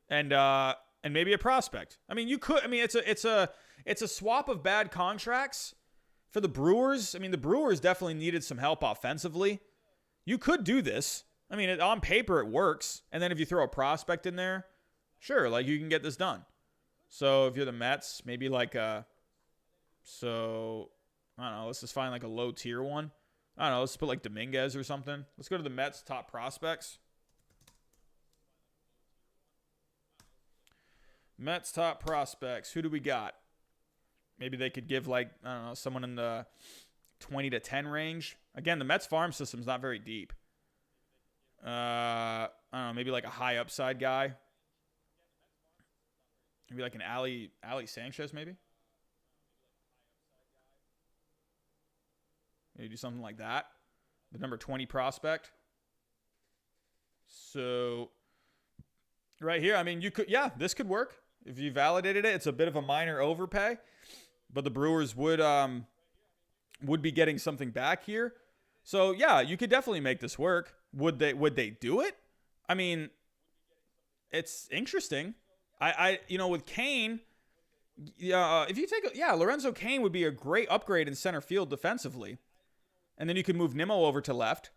And maybe a prospect. I mean, you could, I mean, it's a swap of bad contracts for the Brewers. I mean, the Brewers definitely needed some help offensively. You could do this. I mean, on paper it works. And then if you throw a prospect in there, sure, like you can get this done. So if you're the Mets, maybe like I don't know, let's just find like a low tier one. I don't know, let's put like Dominguez or something. Let's go to the Mets top prospects. Mets top prospects. Who do we got? Maybe they could give like, I don't know, someone in the 20 to 10 range. Again, the Mets farm system is not very deep. I don't know, maybe like a high upside guy. Maybe like an Ali Sanchez, maybe. Maybe do something like that. The number 20 prospect. So right here, I mean, you could, yeah, this could work. If you validated it, it's a bit of a minor overpay, but the Brewers would be getting something back here. So yeah, you could definitely make this work. Would they do it? I mean, it's interesting. With Cain, if you take Lorenzo Cain would be a great upgrade in center field defensively, and then you could move Nimmo over to left.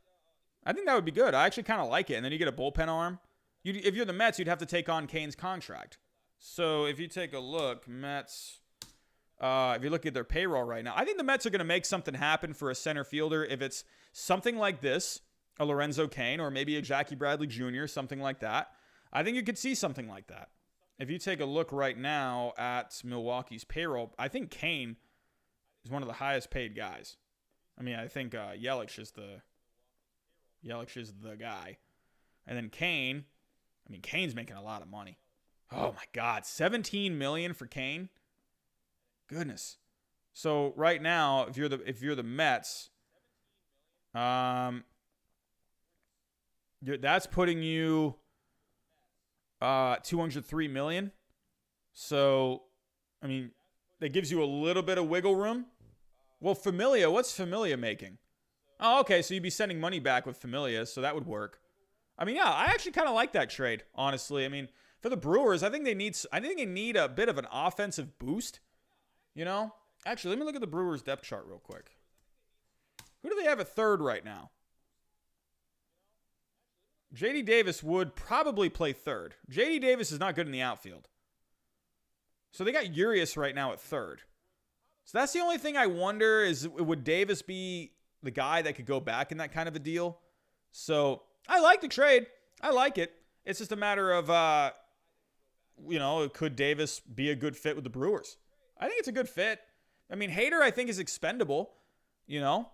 I think that would be good. I actually kind of like it, and then you get a bullpen arm. if you're the Mets, you'd have to take on Kane's contract. So if you take a look, Mets, if you look at their payroll right now, I think the Mets are going to make something happen for a center fielder. If it's something like this, a Lorenzo Cain, or maybe a Jackie Bradley Jr., something like that, I think you could see something like that. If you take a look right now at Milwaukee's payroll, I think Cain is one of the highest paid guys. I mean, I think Yelich is the guy. And then Cain, I mean, Cain's making a lot of money. Oh my God, $17 million for Cain. Goodness. So right now, if you're the Mets, that's putting you $203 million. So, I mean, that gives you a little bit of wiggle room. Well, Familia, what's Familia making? Oh, okay, so you'd be sending money back with Familia, so that would work. I mean, yeah, I actually kind of like that trade, honestly. I mean, for the Brewers, I think they need a bit of an offensive boost, you know? Actually, let me look at the Brewers depth chart real quick. Who do they have at third right now? J.D. Davis would probably play third. J.D. Davis is not good in the outfield. So they got Urias right now at third. So that's the only thing I wonder is, would Davis be the guy that could go back in that kind of a deal? So I like the trade. I like it. It's just a matter of, could Davis be a good fit with the Brewers? I think it's a good fit. I mean, Hader, I think, is expendable. You know?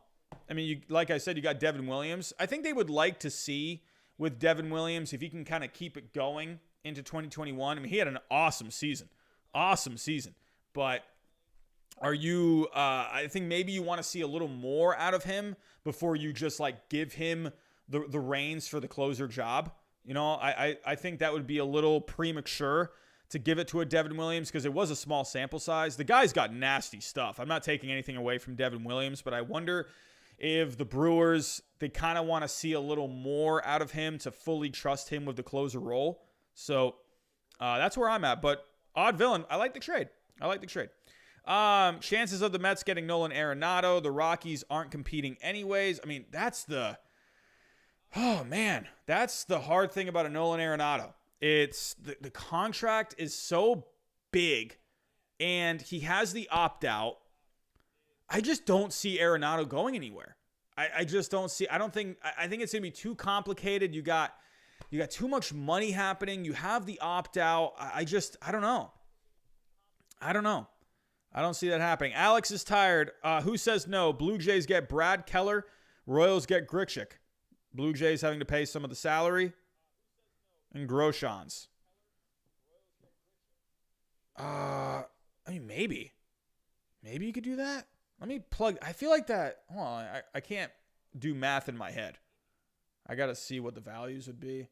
I mean, like I said, you got Devin Williams. I think they would like to see with Devin Williams if he can kind of keep it going into 2021. I mean, he had an awesome season. Awesome season. But I think maybe you want to see a little more out of him before you just like give him the reins for the closer job. You know, I think that would be a little premature to give it to a Devin Williams because it was a small sample size. The guy's got nasty stuff. I'm not taking anything away from Devin Williams, but I wonder if the Brewers, they kind of want to see a little more out of him to fully trust him with the closer role. So that's where I'm at. But odd villain, I like the trade. Chances of the Mets getting Nolan Arenado. The Rockies aren't competing anyways. I mean, that's the hard thing about a Nolan Arenado. It's the contract is so big and he has the opt-out. I just don't see Arenado going anywhere. I just don't see. I think it's going to be too complicated. You got too much money happening. You have the opt-out. I don't know. I don't see that happening. Alex is tired. Who says no? Blue Jays get Brad Keller. Royals get Grichuk. Blue Jays having to pay some of the salary. And Groshans. I mean, maybe. Maybe you could do that. Let me plug. I feel like that. Hold on. I can't do math in my head. I got to see what the values would be.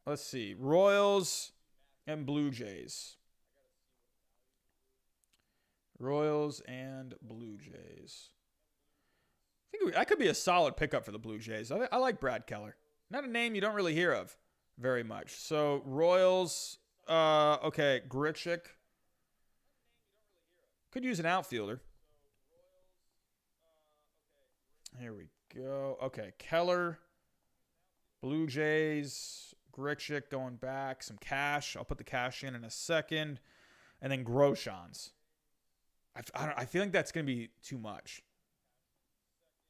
Let's see. Royals and Blue Jays. Royals and Blue Jays. I think that could be a solid pickup for the Blue Jays. I like Brad Keller. Not a name you don't really hear of very much. So Royals, okay, Grichuk. Could use an outfielder. Here we go. Okay, Keller, Blue Jays, Grichuk going back, some cash. I'll put the cash in a second. And then Groshans. I feel like that's going to be too much.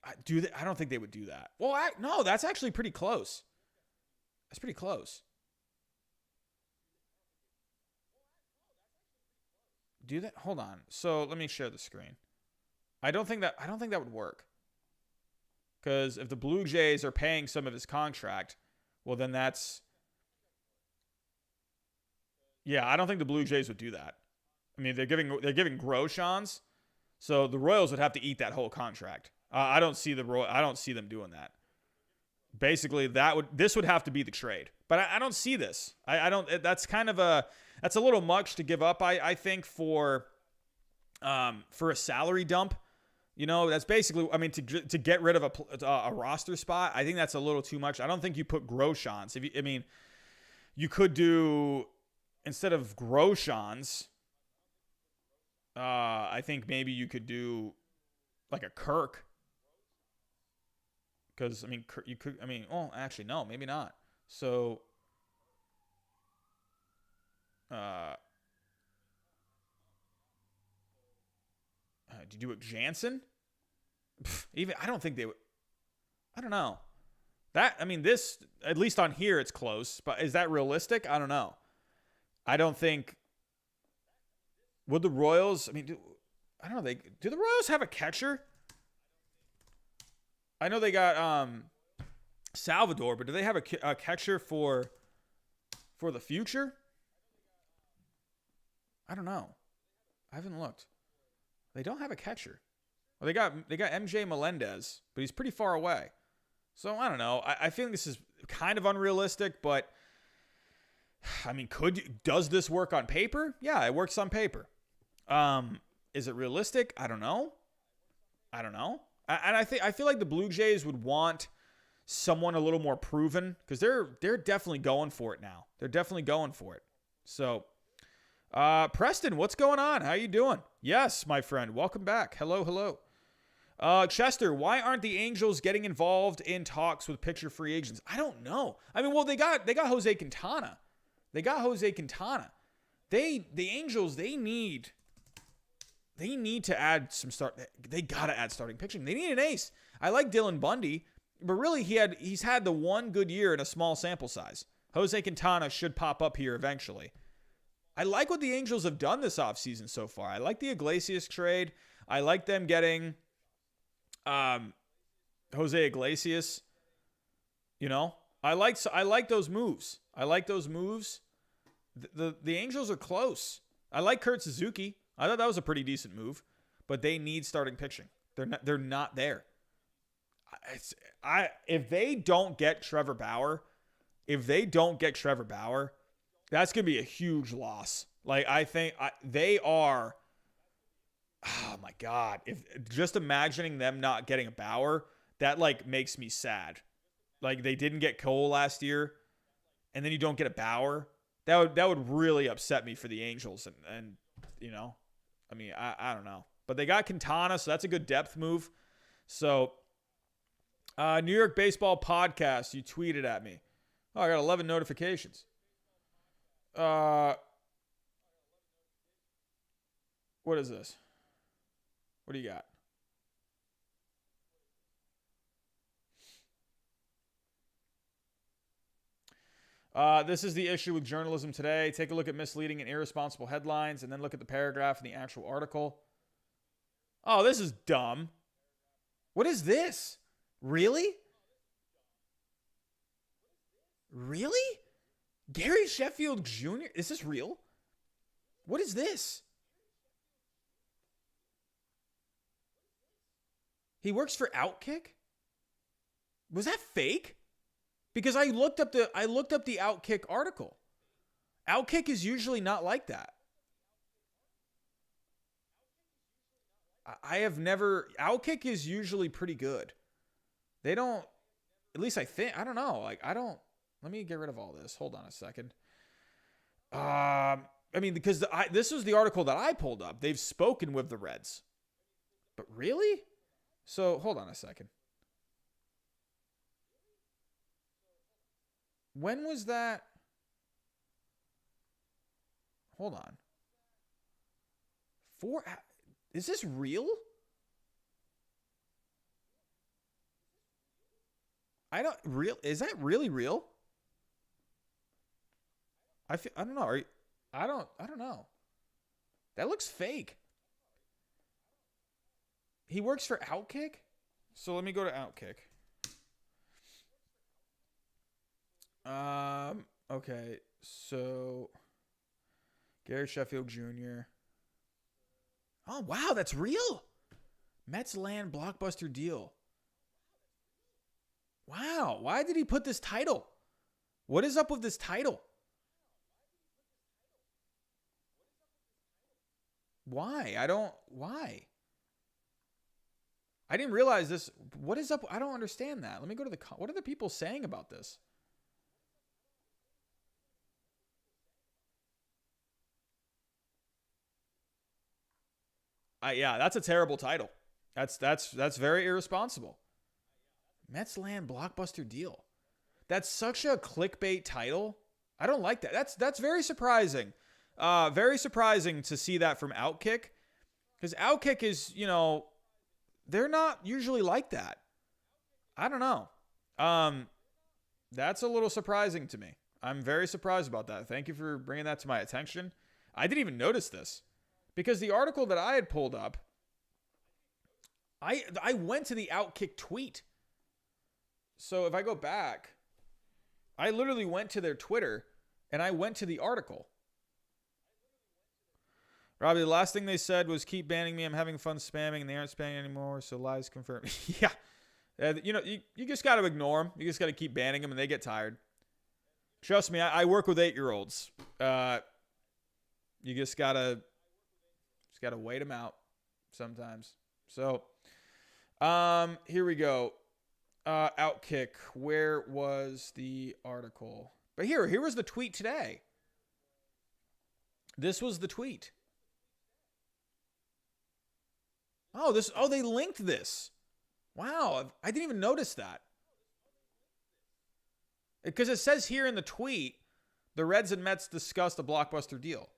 I don't think they would do that. Well, no, that's actually pretty close. That's pretty close. Do that? Hold on. So let me share the screen. I don't think that would work. Because if the Blue Jays are paying some of his contract, well then that's. Yeah, I don't think the Blue Jays would do that. I mean, they're giving Groshans, so the Royals would have to eat that whole contract. I don't see them doing that. Basically, this would have to be the trade, but I don't see this. I don't. That's a little much to give up. I think for a salary dump. You know, that's basically. I mean, to get rid of a roster spot, I think that's a little too much. I don't think you put Groshans. You could do instead of Groshans. I think maybe you could do like a Kirk. Because, I mean, you could, I mean, oh, actually, no, maybe not. So, Did you do it Jansen? Even I don't think they would. I don't know. This, at least on here, it's close. But is that realistic? I don't know. I don't think. Would the Royals? I don't know. Do the Royals have a catcher? I know they got Salvador, but do they have a catcher for the future? I don't know. I haven't looked. They don't have a catcher. Well, they got MJ Melendez, but he's pretty far away. So I don't know. I feel like this is kind of unrealistic, but does this work on paper? Yeah, it works on paper. Is it realistic? I don't know. And I feel like the Blue Jays would want someone a little more proven because they're definitely going for it now. They're definitely going for it. So, Preston, what's going on? How you doing? Yes, my friend. Welcome back. Hello. Chester, why aren't the Angels getting involved in talks with pitcher free agents? I don't know. They got Jose Quintana. The Angels, they need to add some they got to add starting pitching. They need an ace. I like Dylan Bundy, but really he's had the one good year in a small sample size. Jose Quintana should pop up here eventually. I like what the Angels have done this offseason so far. I like the Iglesias trade. I like them getting Jose Iglesias. I like those moves. The Angels are close. I like Kurt Suzuki. I thought that was a pretty decent move, but they need starting pitching. They're not there. If they don't get Trevor Bauer, that's going to be a huge loss. I think they are. Oh my God. Just imagining them not getting a Bauer, that makes me sad. They didn't get Cole last year and then you don't get a Bauer. That would really upset me for the Angels. And I don't know. But they got Quintana, so that's a good depth move. So, New York Baseball Podcast, you tweeted at me. Oh, I got 11 notifications. What is this? What do you got? This is the issue with journalism today. Take a look at misleading and irresponsible headlines and then look at the paragraph in the actual article. Oh, this is dumb. What is this? Really? Gary Sheffield Jr.? Is this real? What is this? He works for Outkick? Was that fake? Because I looked up the Outkick article. Outkick is usually not like that. Outkick is usually pretty good. They don't, at least I think, I don't know. Let me get rid of all this. Hold on a second. Because this was the article that I pulled up. They've spoken with the Reds. But really? So hold on a second. When was that? Hold on. Is this real? Is that really real? I don't know. I don't know. That looks fake. He works for Outkick? So let me go to Outkick. Okay. So Gary Sheffield Jr. Oh, wow, that's real. Mets land blockbuster deal. Wow, why did he put this title? What is up with this title? Why? Why? I didn't realize this. What is up? I don't understand that. Let me go to what are the people saying about this? Yeah, that's a terrible title. That's very irresponsible. Mets land blockbuster deal. That's such a clickbait title. I don't like that. That's very surprising Very surprising to see that from Outkick, because Outkick is, they're not usually like that. I don't know. That's a little surprising to me. I'm very surprised about that. Thank you for bringing that to my attention. I didn't even notice this because the article that I had pulled up, I went to the Outkick tweet. So if I go back, I literally went to their Twitter and I went to the article. Robbie, the last thing they said was keep banning me. I'm having fun spamming and they aren't spamming anymore. So lies confirmed. Yeah. You just got to ignore them. You just got to keep banning them and they get tired. Trust me, I work with 8-year-olds. You just gotta wait them out sometimes. So, here we go. Outkick. Where was the article? But here was the tweet today. This was the tweet. Oh, they linked this. Wow, I didn't even notice that. Because it says here in the tweet, the Reds and Mets discussed a blockbuster deal.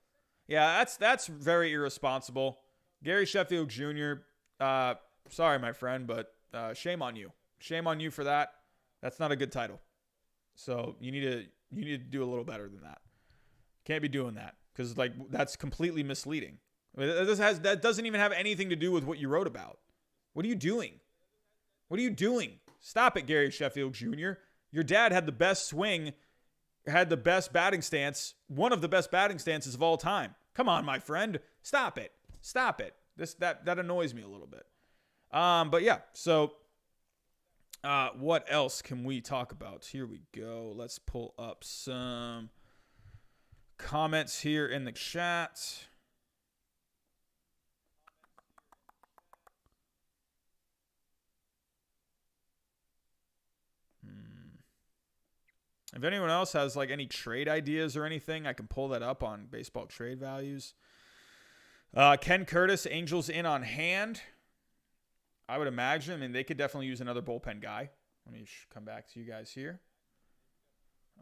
Yeah, that's very irresponsible. Gary Sheffield Jr., sorry, my friend, but shame on you. Shame on you for that. That's not a good title. So you need to do a little better than that. Can't be doing that because that's completely misleading. I mean, that doesn't even have anything to do with what you wrote about. What are you doing? What are you doing? Stop it, Gary Sheffield Jr. Your dad had the best swing, had the best batting stance, one of the best batting stances of all time. Come on, my friend. Stop it. Stop it. That annoys me a little bit. But yeah, so what else can we talk about? Here we go. Let's pull up some comments here in the chat. If anyone else has any trade ideas or anything, I can pull that up on Baseball Trade Values. Ken Curtis, Angels in on hand. I would imagine. I mean, they could definitely use another bullpen guy. Let me come back to you guys here.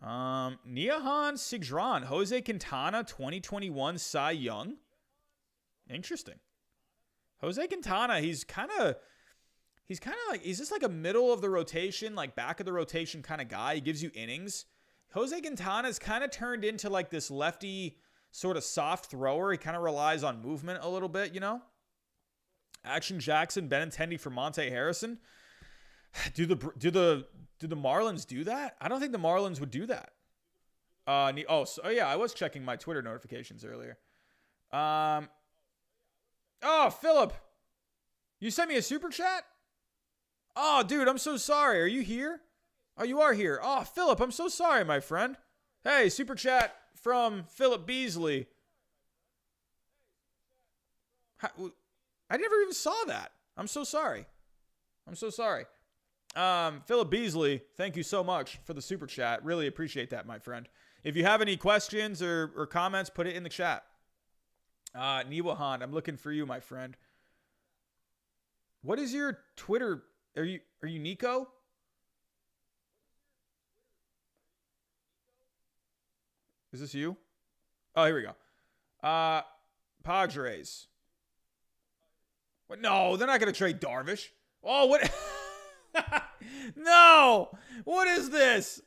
Neahan Sigdron, Jose Quintana, 2021 Cy Young. Interesting. Jose Quintana, he's just like a middle of the rotation, back of the rotation kind of guy. He gives you innings. Jose Quintana's kind of turned into this lefty sort of soft thrower. He kind of relies on movement a little bit, Action Jackson, Benintendi for Monte Harrison. Do the Marlins do that? I don't think the Marlins would do that. Yeah, I was checking my Twitter notifications earlier. Philip, you sent me a super chat? Oh, dude, I'm so sorry. Are you here? Oh, you are here. Oh, Philip, I'm so sorry, my friend. Hey, super chat from Philip Beasley. I never even saw that. I'm so sorry. Philip Beasley, thank you so much for the super chat. Really appreciate that, my friend. If you have any questions or comments, put it in the chat. Niwahan, I'm looking for you, my friend. What is your Twitter? Are you Nico? Is this you? Oh, here we go. Padres. What? No, they're not going to trade Darvish. Oh, what? No. What is this?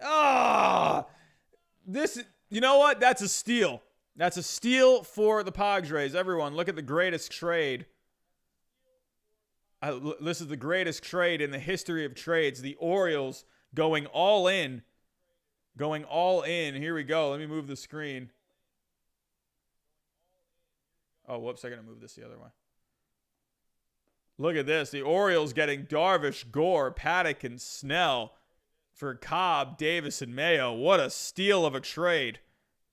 You know what? That's a steal. That's a steal for the Padres. Everyone, look at the greatest trade. This is the greatest trade in the history of trades. The Orioles going all in. Here we go. Let me move the screen. Oh, whoops. I got to move this the other way. Look at this. The Orioles getting Darvish, Gore, Paddock, and Snell for Cobb, Davis, and Mayo. What a steal of a trade.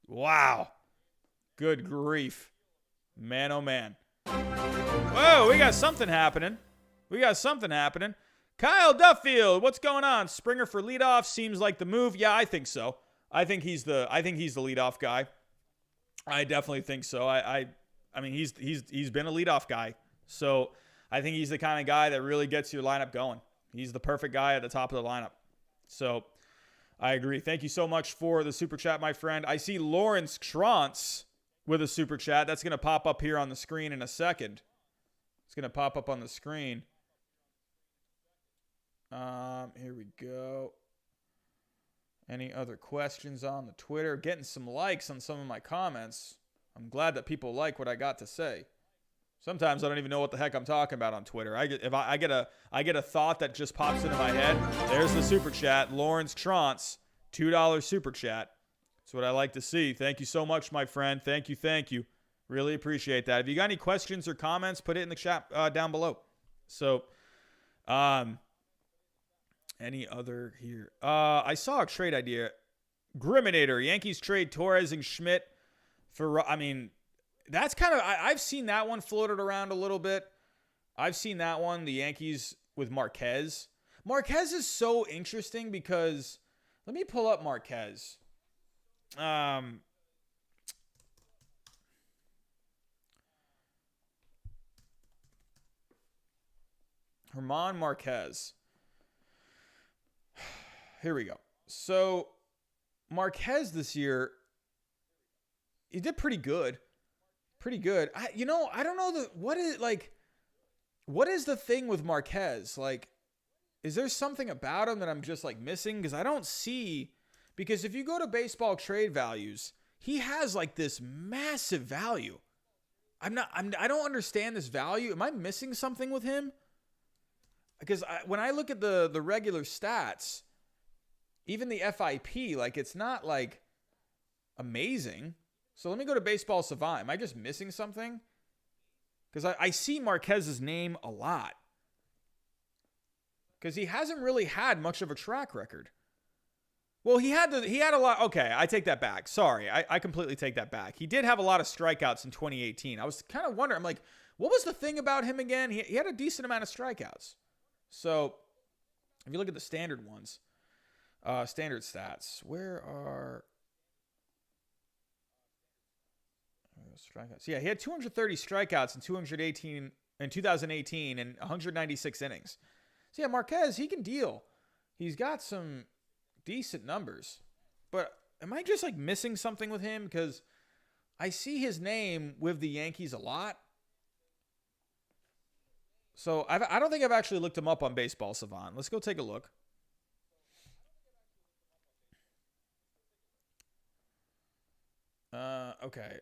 Wow. Good grief. Man, oh, man. Whoa, we got something happening. Kyle Duffield, what's going on? Springer for leadoff seems like the move. Yeah, I think so. I think he's the leadoff guy. I definitely think so. I mean, he's been a leadoff guy. So I think he's the kind of guy that really gets your lineup going. He's the perfect guy at the top of the lineup. So I agree. Thank you so much for the super chat, my friend. I see Lawrence Trance with a super chat. That's going to pop up here on the screen in a second. It's going to pop up on the screen. Here we go. Any other questions on the Twitter? Getting some likes on some of my comments. I'm glad that people like what I got to say. Sometimes I don't even know what the heck I'm talking about on Twitter. I get a thought that just pops into my head. There's the super chat. Lawrence Trance, $2 super chat. That's what I like to see. Thank you so much, my friend. Thank you. Really appreciate that. If you got any questions or comments, put it in the chat down below. So, any other here? I saw a trade idea. Griminator. Yankees trade Torres and Schmidt for, that's kind of, I've seen that one floated around a little bit. I've seen that one, the Yankees with Marquez. Marquez is so interesting because, let me pull up Marquez. German Marquez. Here we go. So, Marquez this year, he did pretty good. I don't know what is the thing with Marquez? Like, is there something about him that I'm just like missing? Because I don't see, because if you go to baseball trade values, he has like this massive value. I don't understand this value. Am I missing something with him? Because when I look at the regular stats, even the FIP, like it's not like amazing. So let me go to Baseball Savant. Am I just missing something? Because I see Marquez's name a lot. Because he hasn't really had much of a track record. Well, he had a lot. Okay, I take that back. Sorry, I completely take that back. He did have a lot of strikeouts in 2018. I was kind of wondering, I'm like, what was the thing about him again? He had a decent amount of strikeouts. So if you look at the standard ones, standard stats, where are strikeouts? Yeah, he had 230 strikeouts in 2018 and 196 innings. So yeah, Marquez, he can deal. He's got some decent numbers. But am I just like missing something with him? Because I see his name with the Yankees a lot. So I don't think I've actually looked him up on Baseball Savant. Let's go take a look. Okay.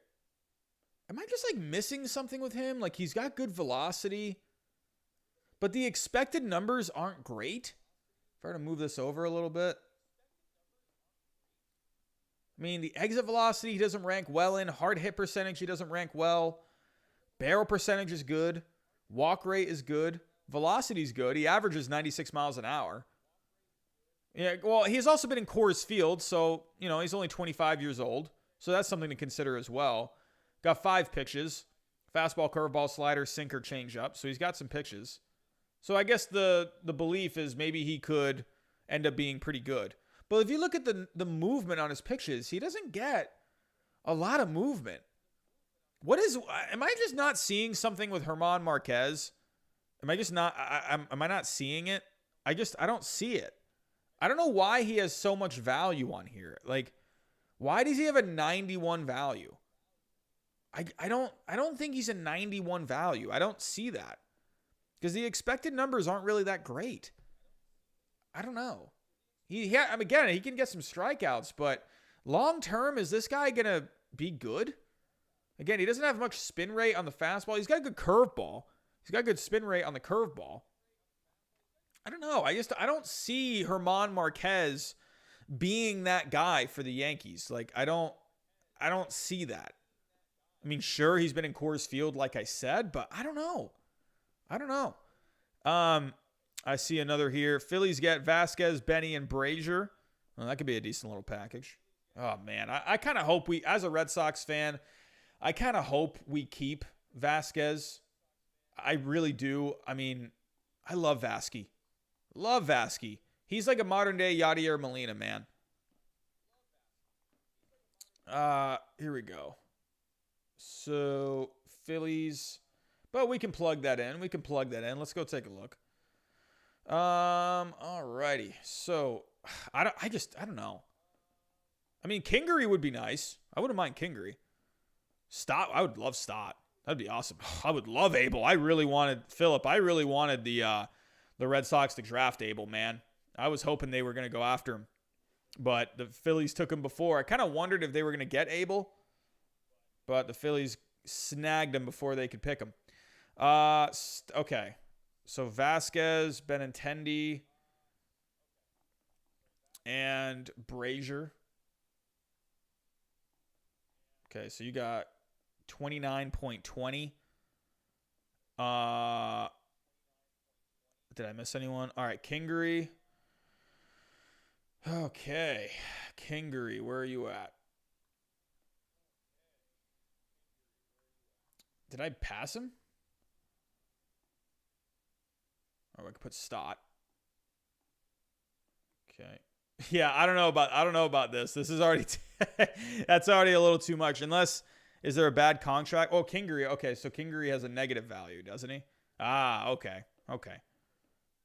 Am I just like missing something with him? Like he's got good velocity, but the expected numbers aren't great. If I were to move this over a little bit. I mean, the exit velocity, he doesn't rank well in. Hard hit percentage, he doesn't rank well. Barrel percentage is good. Walk rate is good. Velocity is good. He averages 96 miles an hour. Yeah, well, he's also been in Coors Field, so, he's only 25 years old. So that's something to consider as well. Got 5 pitches. Fastball, curveball, slider, sinker, changeup. So he's got some pitches. So I guess the belief is maybe he could end up being pretty good. But if you look at the movement on his pitches, he doesn't get a lot of movement. Am I just not seeing something with German Marquez? Am I just not, am I not seeing it? I don't see it. I don't know why he has so much value on here. Like, why does he have a 91 value? I don't think he's a 91 value. I don't see that. Because the expected numbers aren't really that great. I don't know. Again, he can get some strikeouts, but long term, is this guy going to be good? Again, he doesn't have much spin rate on the fastball. He's got a good curveball. He's got a good spin rate on the curveball. I don't know. I don't see German Marquez being that guy for the Yankees. Like, I don't see that. I mean, sure, he's been in Coors Field, like I said, but I don't know. I see another here. Phillies get Vasquez, Benny, and Brazier. Well, that could be a decent little package. Oh, man. I kind of hope as a Red Sox fan, I kind of hope we keep Vasquez. I really do. I mean, I love Vasquez. He's like a modern day Yadier Molina, man. Here we go. So, Phillies. But we can plug that in. Let's go take a look. Alrighty. So, I don't know. I mean, Kingery would be nice. I wouldn't mind Kingery. Stott, I would love Stott. That'd be awesome. I would love Abel. I really wanted Phillip. I really wanted the Red Sox to draft Abel, man. I was hoping they were going to go after him. But the Phillies took him before. I kind of wondered if they were going to get Abel. But the Phillies snagged him before they could pick him. Okay. So Vasquez, Benintendi, and Brazier. Okay, so you got 29.20. Did I miss anyone? All right, Kingery. Okay, Kingery, where are you at? Did I pass him? Oh, I could put Stott. Okay. Yeah, I don't know about this. This is already that's already a little too much. Unless, is there a bad contract? Oh, Kingery. Okay, so Kingery has a negative value, doesn't he? Ah, okay. Okay.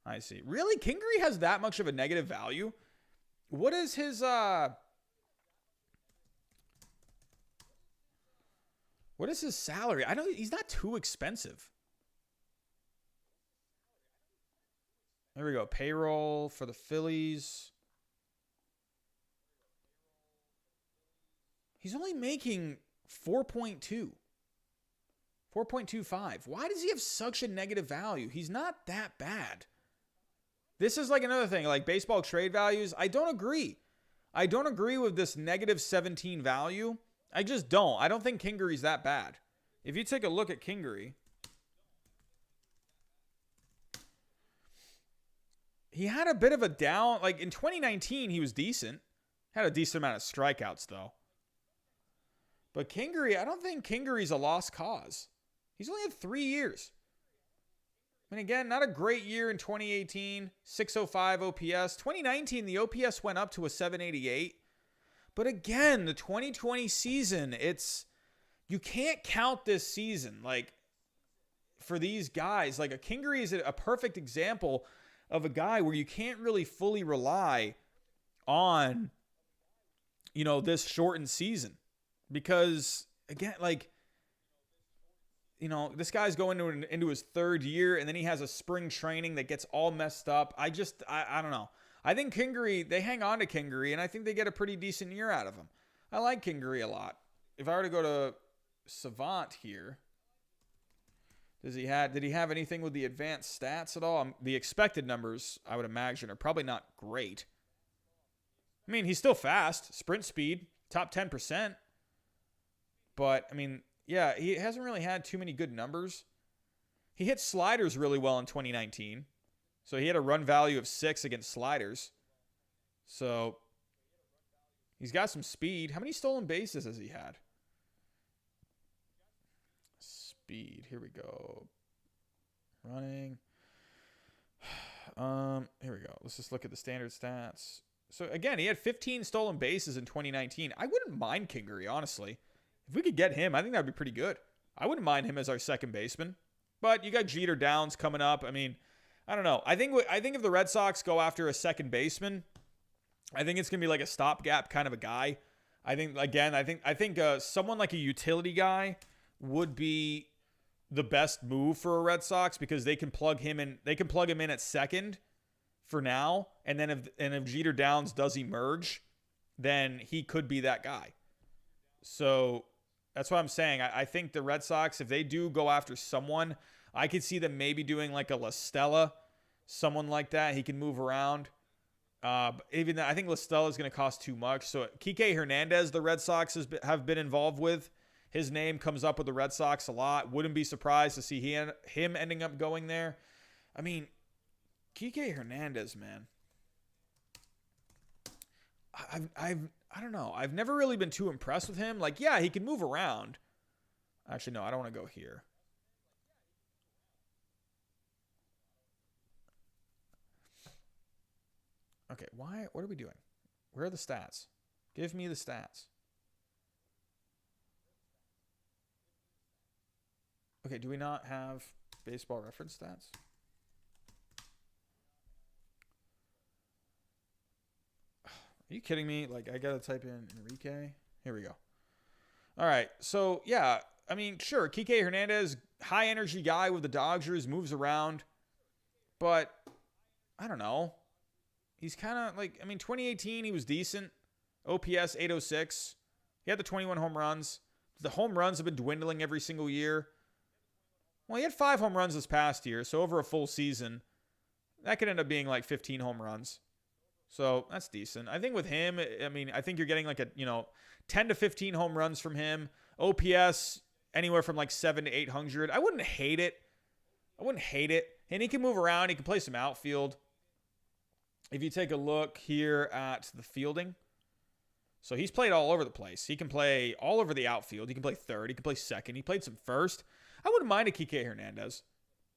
I see. Really? Kingery has that much of a negative value? What is his salary? I don't, he's not too expensive. There we go. Payroll for the Phillies. He's only making 4.2. 4.25. Why does he have such a negative value? He's not that bad. This is like another thing, like baseball trade values. I don't agree. I don't agree with this negative 17 value. I just don't. I don't think Kingery's that bad. If you take a look at Kingery, he had a bit of a down, like in 2019, he was decent. Had a decent amount of strikeouts, though. But Kingery, I don't think Kingery's a lost cause. He's only had 3 years. I mean, again, not a great year in 2018. 605 OPS. 2019, the OPS went up to a 788. But again, the 2020 season, you can't count this season. Like, for these guys, like a Kingery is a perfect example of a guy where you can't really fully rely on, this shortened season. Because, again, like, this guy's going into his third year, and then he has a spring training that gets all messed up. I don't know. I think Kingery, they hang on to Kingery, and I think they get a pretty decent year out of him. I like Kingery a lot. If I were to go to Savant here, did he have anything with the advanced stats at all? The expected numbers, I would imagine, are probably not great. I mean, he's still fast. Sprint speed, top 10%. But, I mean, yeah, he hasn't really had too many good numbers. He hit sliders really well in 2019. So he had a run value of 6 against sliders. So he's got some speed. How many stolen bases has he had? Speed. Here we go. Running. Here we go. Let's just look at the standard stats. So again, he had 15 stolen bases in 2019. I wouldn't mind Kingery, honestly. If we could get him, I think that would be pretty good. I wouldn't mind him as our second baseman. But you got Jeter Downs coming up. I mean, I don't know. I think if the Red Sox go after a second baseman, I think it's going to be like a stopgap kind of a guy. I think someone like a utility guy would be the best move for a Red Sox because they can plug him in. They can plug him in at second for now, and then if Jeter Downs does emerge, then he could be that guy. So that's what I'm saying. I think the Red Sox, if they do go after someone, I could see them maybe doing like a La Stella, someone like that. He can move around. Even I think La Stella is going to cost too much. So Kike Hernandez, the Red Sox have been involved with. His name comes up with the Red Sox a lot. Wouldn't be surprised to see him ending up going there. I mean, Kike Hernandez, man. I don't know. I've never really been too impressed with him. Like, yeah, he can move around. Actually, no, I don't want to go here. Okay, what are we doing? Where are the stats? Give me the stats. Okay, do we not have baseball reference stats? Are you kidding me? Like, I gotta type in Enrique. Here we go. All right. So, yeah, I mean, sure, Kike Hernandez, high energy guy with the Dodgers, moves around. But I don't know. He's kind of like, I mean, 2018, he was decent. OPS 806. He had the 21 home runs. The home runs have been dwindling every single year. Well, he had 5 home runs this past year, so over a full season, that could end up being like 15 home runs. So that's decent. I think with him, I mean, I think you're getting like 10 to 15 home runs from him. OPS anywhere from like 7 to 800. I wouldn't hate it. And he can move around. He can play some outfield. If you take a look here at the fielding, so he's played all over the place. He can play all over the outfield. He can play third. He can play second. He played some first. I wouldn't mind a Kike Hernandez.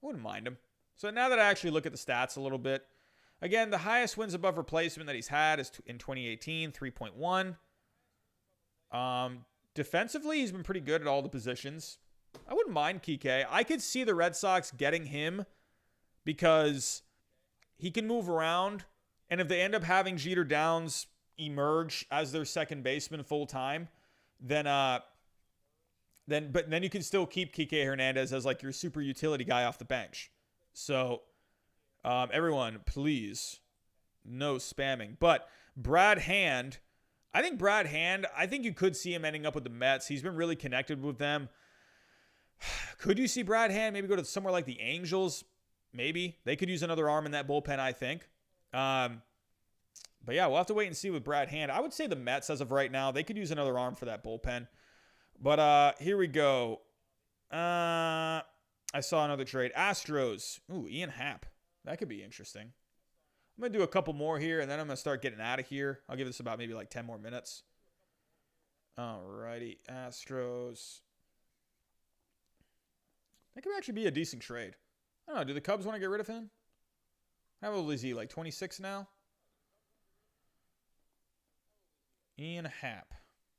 I wouldn't mind him. So now that I actually look at the stats a little bit, again, the highest wins above replacement that he's had is in 2018, 3.1. Defensively, he's been pretty good at all the positions. I wouldn't mind Kike. I could see the Red Sox getting him because he can move around, and if they end up having Jeter Downs emerge as their second baseman full time, then you can still keep Kike Hernandez as like your super utility guy off the bench. So everyone, please, no spamming. But Brad Hand, I think you could see him ending up with the Mets. He's been really connected with them. Could you see Brad Hand maybe go to somewhere like the Angels? Maybe. They could use another arm in that bullpen, I think. But yeah, we'll have to wait and see with Brad Hand. I would say the Mets, as of right now, they could use another arm for that bullpen. But here we go. I saw another trade. Astros. Ooh, Ian Happ. That could be interesting. I'm going to do a couple more here, and then I'm going to start getting out of here. I'll give this about maybe like 10 more minutes. Alrighty. Astros. That could actually be a decent trade. I don't know. Do the Cubs want to get rid of him? How old is he? Like 26 now? Ian Happ.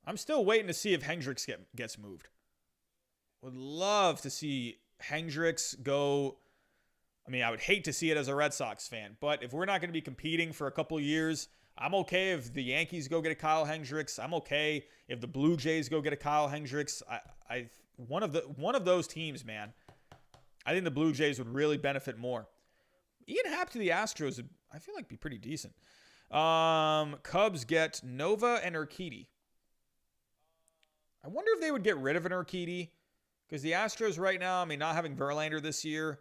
I'm still waiting to see if Hendricks gets moved. Would love to see Hendricks go. I mean, I would hate to see it as a Red Sox fan, but if we're not going to be competing for a couple of years, I'm okay if the Yankees go get a Kyle Hendricks. I'm okay if the Blue Jays go get a Kyle Hendricks. One of those teams, man. I think the Blue Jays would really benefit more. Ian Happ to the Astros would, I feel like, be pretty decent. Cubs get Nova and Urquidy. I wonder if they would get rid of an Urquidy, because the Astros right now, I mean, not having Verlander this year,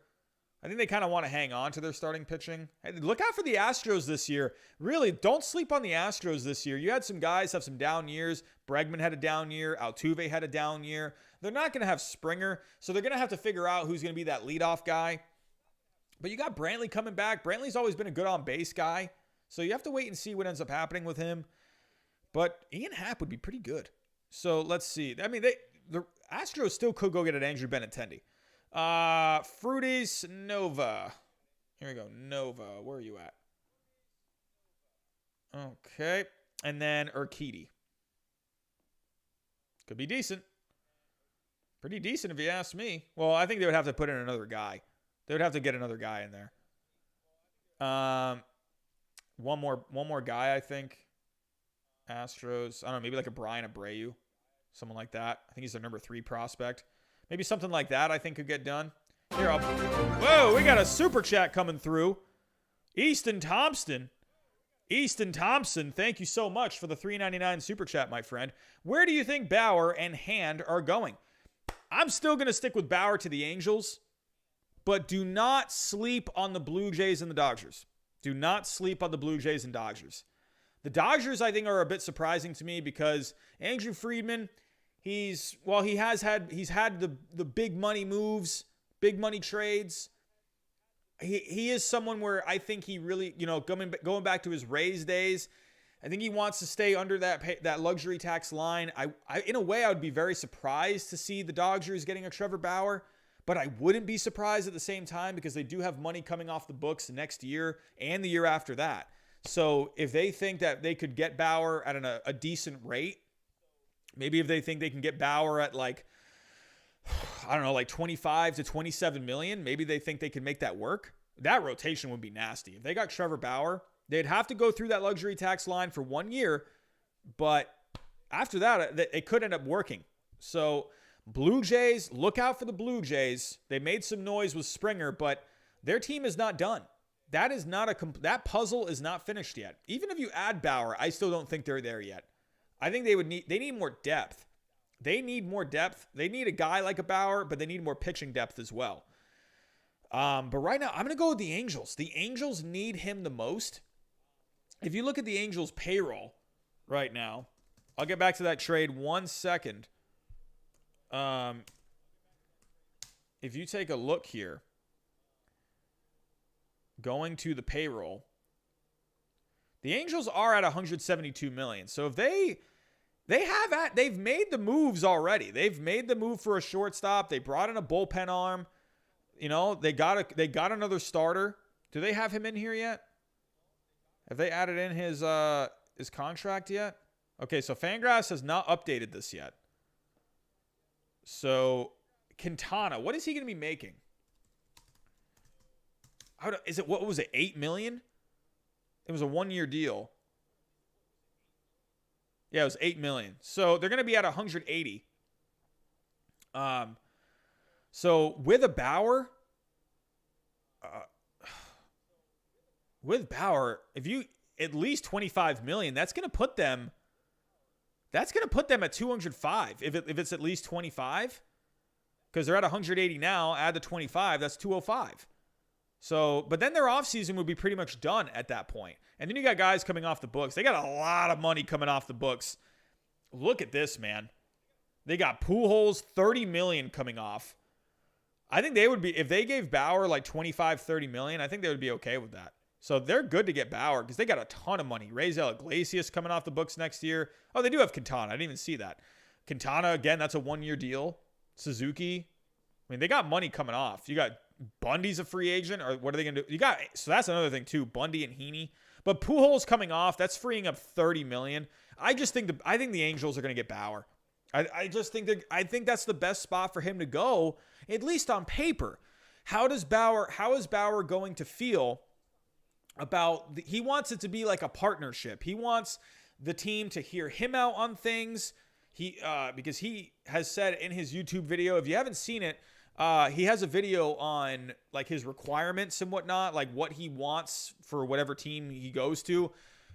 I think they kind of want to hang on to their starting pitching. Hey, look out for the Astros this year. Really, don't sleep on the Astros this year. You had some guys have some down years. Bregman had a down year. Altuve had a down year. They're not going to have Springer, so they're going to have to figure out who's going to be that leadoff guy. But you got Brantley coming back. Brantley's always been a good on-base guy, so you have to wait and see what ends up happening with him. But Ian Happ would be pretty good. So let's see. I mean, the Astros still could go get an Andrew Benintendi. Fruities Nova. Here we go. Nova. Where are you at? Okay. And then Urquidy. Could be decent. Pretty decent if you ask me. Well, I think they would have to put in another guy. They would have to get another guy in there. One more guy, I think. Astros. I don't know, maybe like a Brian Abreu. Someone like that. I think he's their number 3 prospect. Maybe something like that I think could get done. Here, whoa, we got a super chat coming through. Easton Thompson, thank you so much for the $3.99 super chat, my friend. Where do you think Bauer and Hand are going? I'm still going to stick with Bauer to the Angels, but do not sleep on the Blue Jays and the Dodgers. Do not sleep on the Blue Jays and Dodgers. The Dodgers, I think, are a bit surprising to me because Andrew Friedman, he's had the big money moves, big money trades. He is someone where I think he really, going back to his Rays days, I think he wants to stay under that luxury tax line. I in a way, I would be very surprised to see the Dodgers getting a Trevor Bauer, but I wouldn't be surprised at the same time because they do have money coming off the books next year and the year after that. So if they think that they could get Bauer at a decent rate, maybe if they think they can get Bauer at like 25 to 27 million, maybe they think they can make that work. That rotation would be nasty. If they got Trevor Bauer, they'd have to go through that luxury tax line for 1 year, but after that, it could end up working. So Blue Jays, look out for the Blue Jays. They made some noise with Springer, but their team is not done. That puzzle is not finished yet. Even if you add Bauer, I still don't think they're there yet. I think they need more depth. They need more depth. They need a guy like a Bauer, but they need more pitching depth as well. But right now, I'm going to go with the Angels. The Angels need him the most. If you look at the Angels' payroll right now, I'll get back to that trade 1 second. If you take a look here, going to the payroll, the Angels are at $172 million. So if they've made the moves already. They've made the move for a shortstop. They brought in a bullpen arm. You know, they got another starter. Do they have him in here yet? Have they added in his contract yet? Okay, so Fangraphs has not updated this yet. So Quintana, what is he going to be making? What was it, $8 million? It was a 1-year deal. Yeah, it was $8 million. So they're going to be at 180. So with a Bauer, if you at least $25 million, that's going to put them at 205. If it's at least 25, because they're at 180 now, add the 25, that's 205. So, but then their offseason would be pretty much done at that point. And then you got guys coming off the books. They got a lot of money coming off the books. Look at this, man. They got Pujols, $30 million coming off. I think they would be, if they gave Bauer like $25-30 million, I think they would be okay with that. So they're good to get Bauer because they got a ton of money. Raisel Iglesias coming off the books next year. Oh, they do have Quintana. I didn't even see that. Quintana, again, that's a 1-year deal. Suzuki. I mean, they got money coming off. You got Bundy's a free agent, or what are they going to do? So that's another thing too, Bundy and Heaney. But Pujols coming off, that's freeing up $30 million. I think the Angels are going to get Bauer. I think that's the best spot for him to go, at least on paper. How is Bauer going to feel about he wants it to be like a partnership. He wants the team to hear him out on things. Because he has said in his YouTube video, if you haven't seen it, he has a video on like his requirements and whatnot, like what he wants for whatever team he goes to.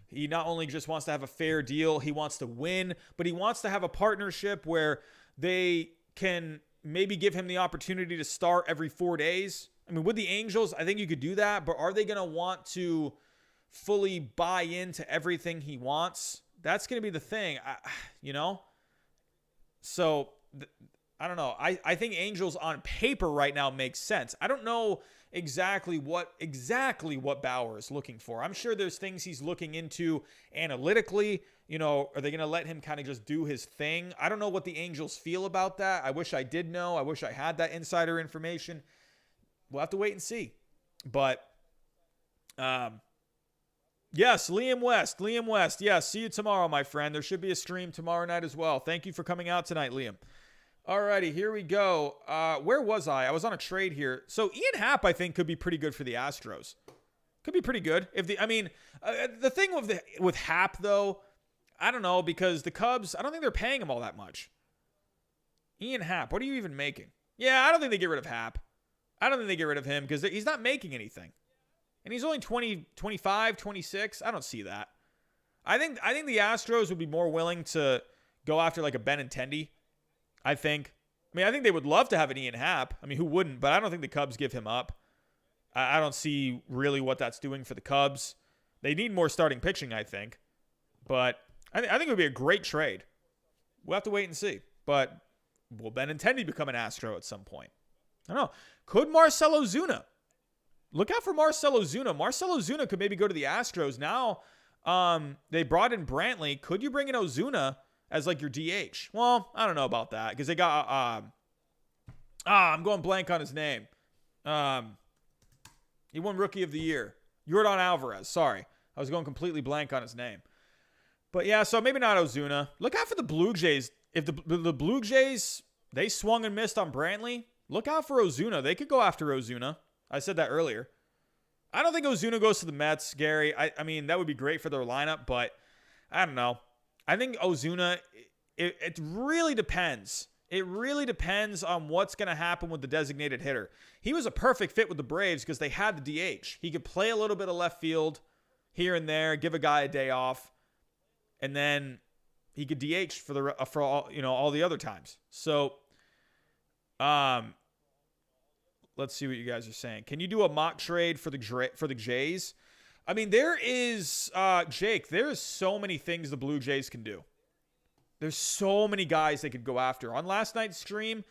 He not only just wants to have a fair deal, he wants to win, but he wants to have a partnership where they can maybe give him the opportunity to start every 4 days. I mean, with the Angels, I think you could do that, but are they going to want to fully buy into everything he wants? That's going to be the thing, So, I don't know. I think Angels on paper right now makes sense. I don't know exactly what Bauer is looking for. I'm sure there's things he's looking into analytically. Are they going to let him kind of just do his thing? I don't know what the Angels feel about that. I wish I did know. I wish I had that insider information. We'll have to wait and see. But, yes, Liam West. Yes, see you tomorrow, my friend. There should be a stream tomorrow night as well. Thank you for coming out tonight, Liam. Alrighty, here we go. Where was I? I was on a trade here. So Ian Happ, I think, could be pretty good for the Astros. Could be pretty good. The thing with Happ, though, I don't know, because the Cubs, I don't think they're paying him all that much. Ian Happ, what are you even making? Yeah, I don't think they get rid of Happ. I don't think they get rid of him because he's not making anything. And he's only 25, 26. I don't see that. I think the Astros would be more willing to go after like a Benintendi. I think they would love to have an Ian Happ. I mean, who wouldn't? But I don't think the Cubs give him up. I don't see really what that's doing for the Cubs. They need more starting pitching, I think. But I think it would be a great trade. We'll have to wait and see. But will Benintendi become an Astro at some point? I don't know. Could Marcell Ozuna? Look out for Marcell Ozuna. Marcell Ozuna could maybe go to the Astros. Now they brought in Brantley. Could you bring in Ozuna as like your DH? Well, I don't know about that because they got I'm going blank on his name. He won Rookie of the Year. Yordan Alvarez. Sorry. I was going completely blank on his name. But yeah, so maybe not Ozuna. Look out for the Blue Jays. If the Blue Jays, they swung and missed on Brantley, look out for Ozuna. They could go after Ozuna. I said that earlier. I don't think Ozuna goes to the Mets, Gary. I mean, that would be great for their lineup, but I don't know. I think Ozuna, it really depends. It really depends on what's going to happen with the designated hitter. He was a perfect fit with the Braves because they had the DH. He could play a little bit of left field here and there, give a guy a day off, and then he could DH for all, all the other times. So, let's see what you guys are saying. Can you do a mock trade for the Jays? I mean, there is Jake. There is so many things the Blue Jays can do. There's so many guys they could go after. On last night's stream,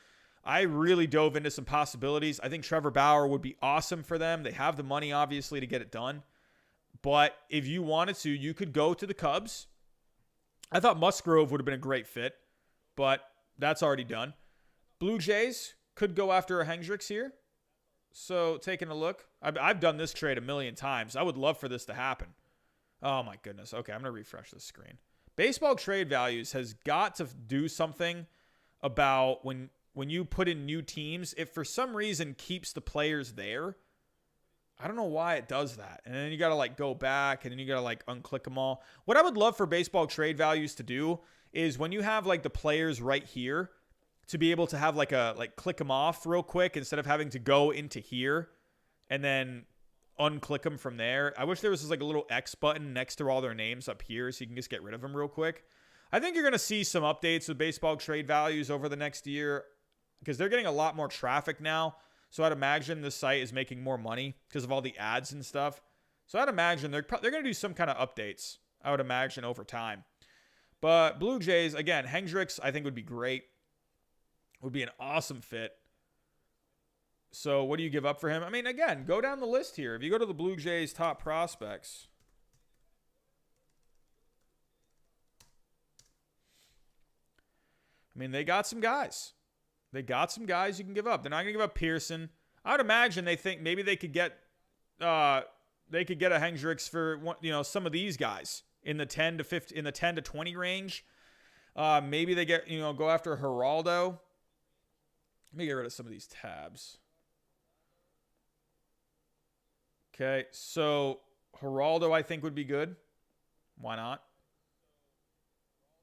I really dove into some possibilities. I think Trevor Bauer would be awesome for them. They have the money, obviously, to get it done. But if you wanted to, you could go to the Cubs. I thought Musgrove would have been a great fit, but that's already done. Blue Jays could go after a Hendricks here. So taking a look, I've done this trade a million times. I would love for this to happen. Oh, my goodness. Okay, I'm going to refresh this screen. Baseball trade values has got to do something about when you put in new teams, if for some reason keeps the players there. I don't know why it does that. And then you got to go back and then you got to unclick them all. What I would love for baseball trade values to do is when you have the players right here to be able to have click them off real quick instead of having to go into here and then unclick them from there. I wish there was a little X button next to all their names up here so you can just get rid of them real quick. I think you're going to see some updates with baseball trade values over the next year because they're getting a lot more traffic now. So I'd imagine this site is making more money because of all the ads and stuff. So I'd imagine they're going to do some kind of updates, I would imagine, over time. But Blue Jays, again, Hendricks I think would be great. Would be an awesome fit. So what do you give up for him? I mean, again, go down the list here. If you go to the Blue Jays top prospects, I mean, they got some guys. They got some guys you can give up. They're not going to give up Pearson. I would imagine they think maybe they could get a Hendricks for some of these guys in the 10 to 50 in the 10 to 20 range. Maybe they get go after Geraldo. Let me get rid of some of these tabs. Okay, so Geraldo I think would be good. Why not?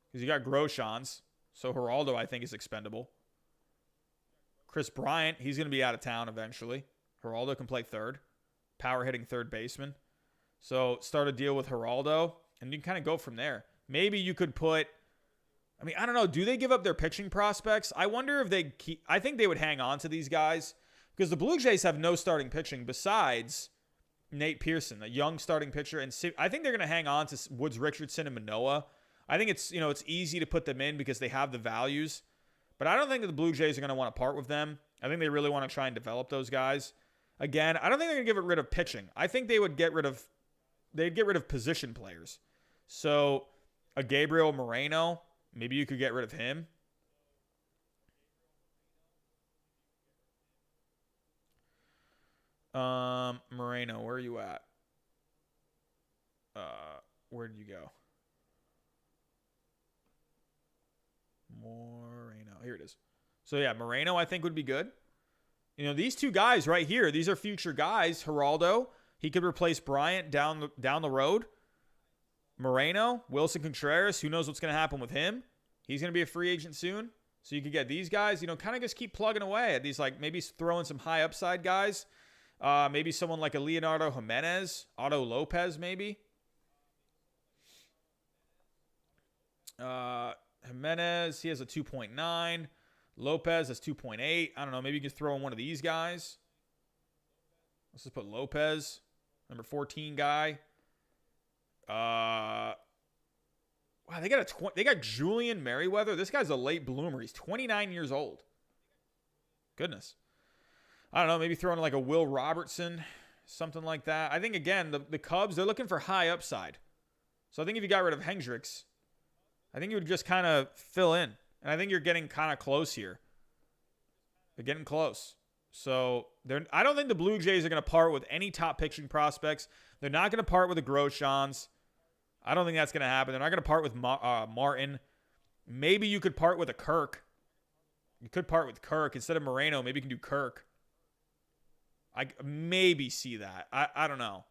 Because you got Groshans. So Geraldo I think is expendable. Chris Bryant, he's going to be out of town eventually. Geraldo can play third. Power hitting third baseman. So start a deal with Geraldo, and you can kind of go from there. Maybe you could put... I mean, I don't know. Do they give up their pitching prospects? I wonder if they keep... I think they would hang on to these guys because the Blue Jays have no starting pitching besides Nate Pearson, a young starting pitcher. And I think they're going to hang on to Woods Richardson and Manoah. I think it's easy to put them in because they have the values. But I don't think that the Blue Jays are going to want to part with them. I think they really want to try and develop those guys. Again, I don't think they're going to get rid of pitching. I think they would get rid of position players. So a Gabriel Moreno, maybe you could get rid of him. Moreno, where are you at? Where did you go? Moreno. Here it is. So yeah, Moreno I think would be good. These two guys right here, these are future guys. Geraldo, he could replace Bryant down the road. Moreno, Wilson Contreras, who knows what's going to happen with him? He's going to be a free agent soon. So you could get these guys, kind of just keep plugging away at these, maybe throw in some high upside guys. Maybe someone like a Leonardo Jimenez, Otto Lopez maybe. Jimenez, he has a 2.9. Lopez has 2.8. I don't know. Maybe you could throw in one of these guys. Let's just put Lopez, number 14 guy. Wow, they got Julian Merriweather. This guy's a late bloomer. He's 29 years old. Goodness. I don't know. Maybe throw in a Will Robertson, something like that. I think, again, the Cubs, they're looking for high upside. So I think if you got rid of Hendricks, I think you would just kind of fill in. And I think you're getting kind of close here. They're getting close. So I don't think the Blue Jays are going to part with any top pitching prospects. They're not going to part with the Groshans. I don't think that's going to happen. They're not going to part with Martin. Maybe you could part with a Kirk. You could part with Kirk. Instead of Moreno, maybe you can do Kirk. I maybe see that. I don't know.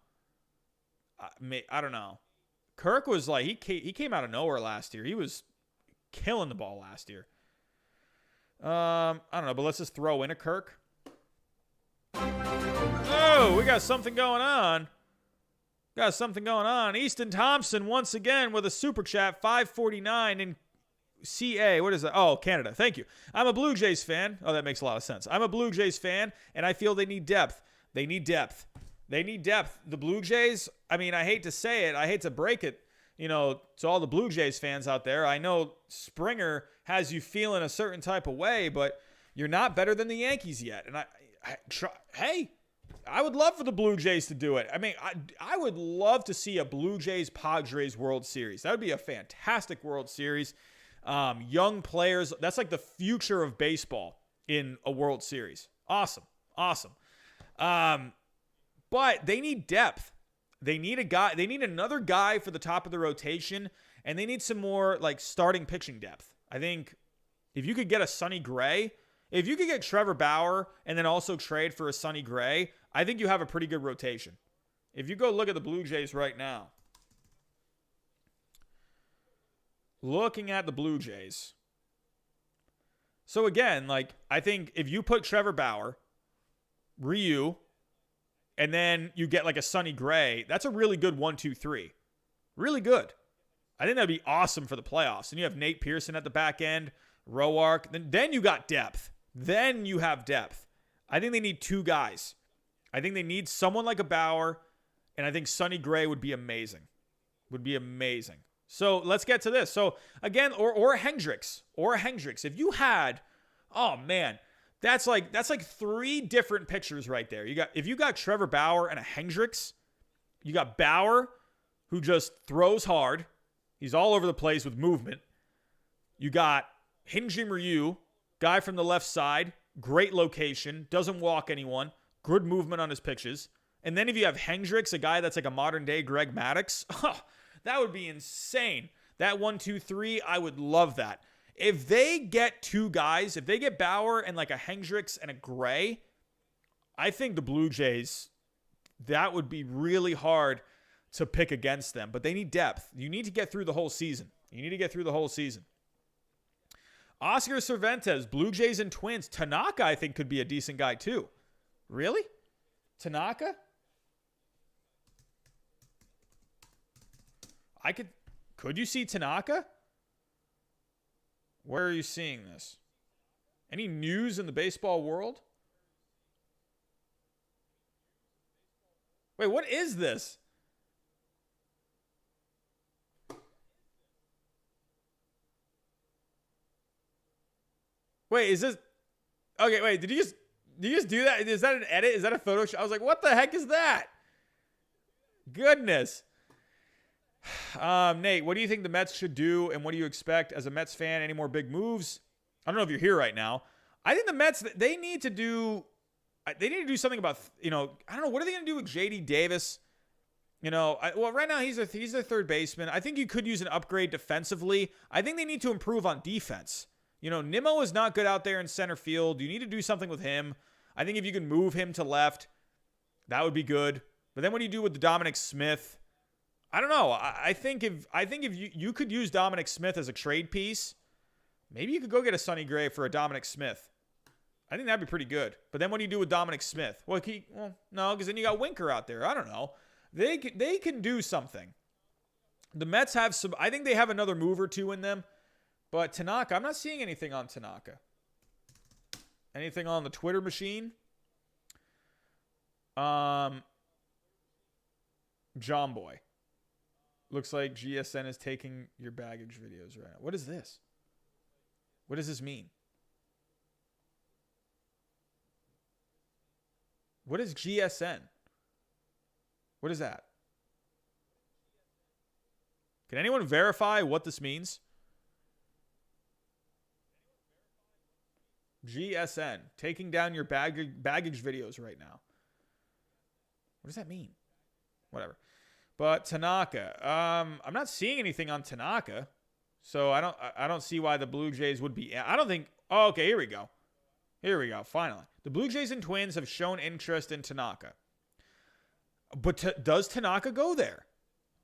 I don't know. Kirk was he came out of nowhere last year. He was killing the ball last year. I don't know, but let's just throw in a Kirk. Oh, we got something going on. Easton Thompson once again with a super chat, 549 in CA. What is that? Oh, Canada. Thank you. I'm a Blue Jays fan. Oh, that makes a lot of sense. I'm a Blue Jays fan, and I feel they need depth. They need depth. The Blue Jays, I mean, I hate to say it. I hate to break it, to all the Blue Jays fans out there. I know Springer has you feeling a certain type of way, but you're not better than the Yankees yet. And I would love for the Blue Jays to do it. I mean, I would love to see a Blue Jays-Padres World Series. That would be a fantastic World Series. Young players. That's like the future of baseball in a World Series. Awesome. But they need depth. They need a guy. They need another guy for the top of the rotation, and they need some more like starting pitching depth. I think if you could get a Sonny Gray, if you could get Trevor Bauer and then also trade for a Sonny Gray, I think you have a pretty good rotation. If you go look at the Blue Jays right now, looking at the Blue Jays. So again, like I think if you put Trevor Bauer, Ryu, and then you get like a Sonny Gray, that's a really good 1-2-3. Really good. I think that'd be awesome for the playoffs. And you have Nate Pearson at the back end, Roark. Then you got depth. Then you have depth. I think they need two guys. I think they need someone like a Bauer, and I think Sonny Gray would be amazing. So let's get to this. So again, or Hendricks. If you had, oh man, that's like three different pictures right there. If you got Trevor Bauer and a Hendricks, you got Bauer, who just throws hard. He's all over the place with movement. You got Hyun-Jin Ryu, guy from the left side, great location, doesn't walk anyone, good movement on his pitches. And then if you have Hendricks, a guy that's like a modern day Greg Maddux, that would be insane. That 1-2-3, I would love that. If they get two guys, if they get Bauer and like a Hendricks and a Gray, I think the Blue Jays, that would be really hard to pick against them. But they need depth. You need to get through the whole season. Oscar Cervantes, Blue Jays and Twins. Tanaka, I think, could be a decent guy too. Really? Tanaka? Could you see Tanaka? Where are you seeing this? Any news in the baseball world? Wait, what is this? Wait, is this... Okay, wait, did you just do that? Is that an edit? Is that a Photoshop? I was like, what the heck is that? Goodness. Nate, what do you think the Mets should do, and what do you expect as a Mets fan? Any more big moves? I don't know if you're here right now. I think the Mets, they need to do something about, I don't know, what are they going to do with JD Davis? Right now he's their third baseman. I think you could use an upgrade defensively. I think they need to improve on defense. Nimmo is not good out there in center field. You need to do something with him. I think if you can move him to left, that would be good. But then what do you do with Dominic Smith? I don't know. I think if you could use Dominic Smith as a trade piece, maybe you could go get a Sonny Gray for a Dominic Smith. I think that'd be pretty good. But then what do you do with Dominic Smith? Well, no, because then you got Winker out there. I don't know. They can do something. The Mets have some. I think they have another move or two in them. But Tanaka, I'm not seeing anything on Tanaka. Anything on the Twitter machine? John Boy. Looks like GSN is taking your baggage videos right now. What is this? What does this mean? What is GSN? What is that? Can anyone verify what this means? GSN, taking down your baggage videos right now. What does that mean? Whatever. But Tanaka, I'm not seeing anything on Tanaka, so I don't see why the Blue Jays would be. I don't think. Oh, okay, here we go. Finally, the Blue Jays and Twins have shown interest in Tanaka. But does Tanaka go there?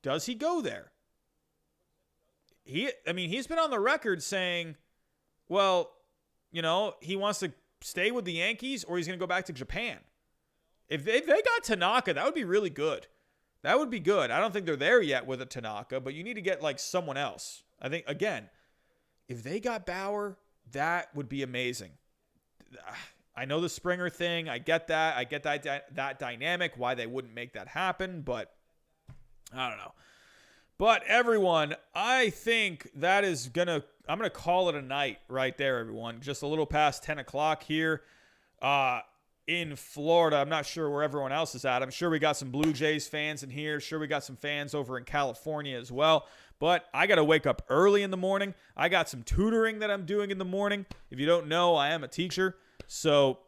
Does he go there? He's been on the record saying, well, he wants to stay with the Yankees or he's going to go back to Japan. If they got Tanaka, that would be really good. That would be good. I don't think they're there yet with a Tanaka, but you need to get like someone else. I think, again, if they got Bauer, that would be amazing. I know the Springer thing. I get that. I get that dynamic, why they wouldn't make that happen, but I don't know. But everyone, I think that is I'm going to call it a night right there, everyone. Just a little past 10 o'clock here in Florida. I'm not sure where everyone else is at. I'm sure we got some Blue Jays fans in here. Sure we got some fans over in California as well. But I got to wake up early in the morning. I got some tutoring that I'm doing in the morning. If you don't know, I am a teacher. So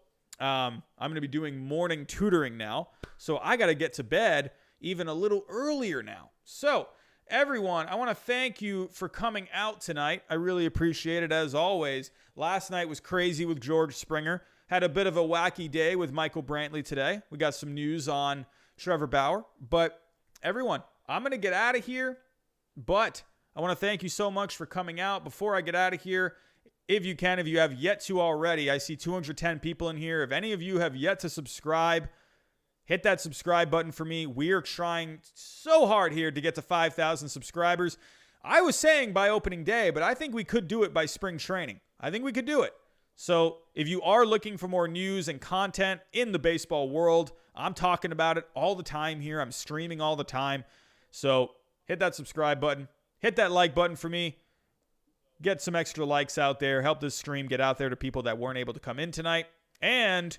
I'm going to be doing morning tutoring now. So I got to get to bed even a little earlier now. So everyone, I want to thank you for coming out tonight. I really appreciate it as always. Last night was crazy with George Springer. Had a bit of a wacky day with Michael Brantley today. We got some news on Trevor Bauer. But everyone, I'm going to get out of here. But I want to thank you so much for coming out. Before I get out of here, if you have yet to already, I see 210 people in here. If any of you have yet to subscribe, hit that subscribe button for me. We are trying so hard here to get to 5,000 subscribers. I was saying by opening day, but I think we could do it by spring training. I think we could do it. So if you are looking for more news and content in the baseball world, I'm talking about it all the time here. I'm streaming all the time. So hit that subscribe button. Hit that like button for me. Get some extra likes out there. Help this stream get out there to people that weren't able to come in tonight. And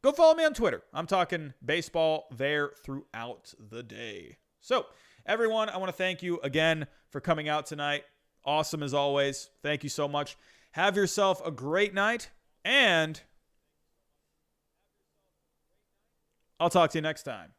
go follow me on Twitter. I'm talking baseball there throughout the day. So, everyone, I want to thank you again for coming out tonight. Awesome as always. Thank you so much. Have yourself a great night, and I'll talk to you next time.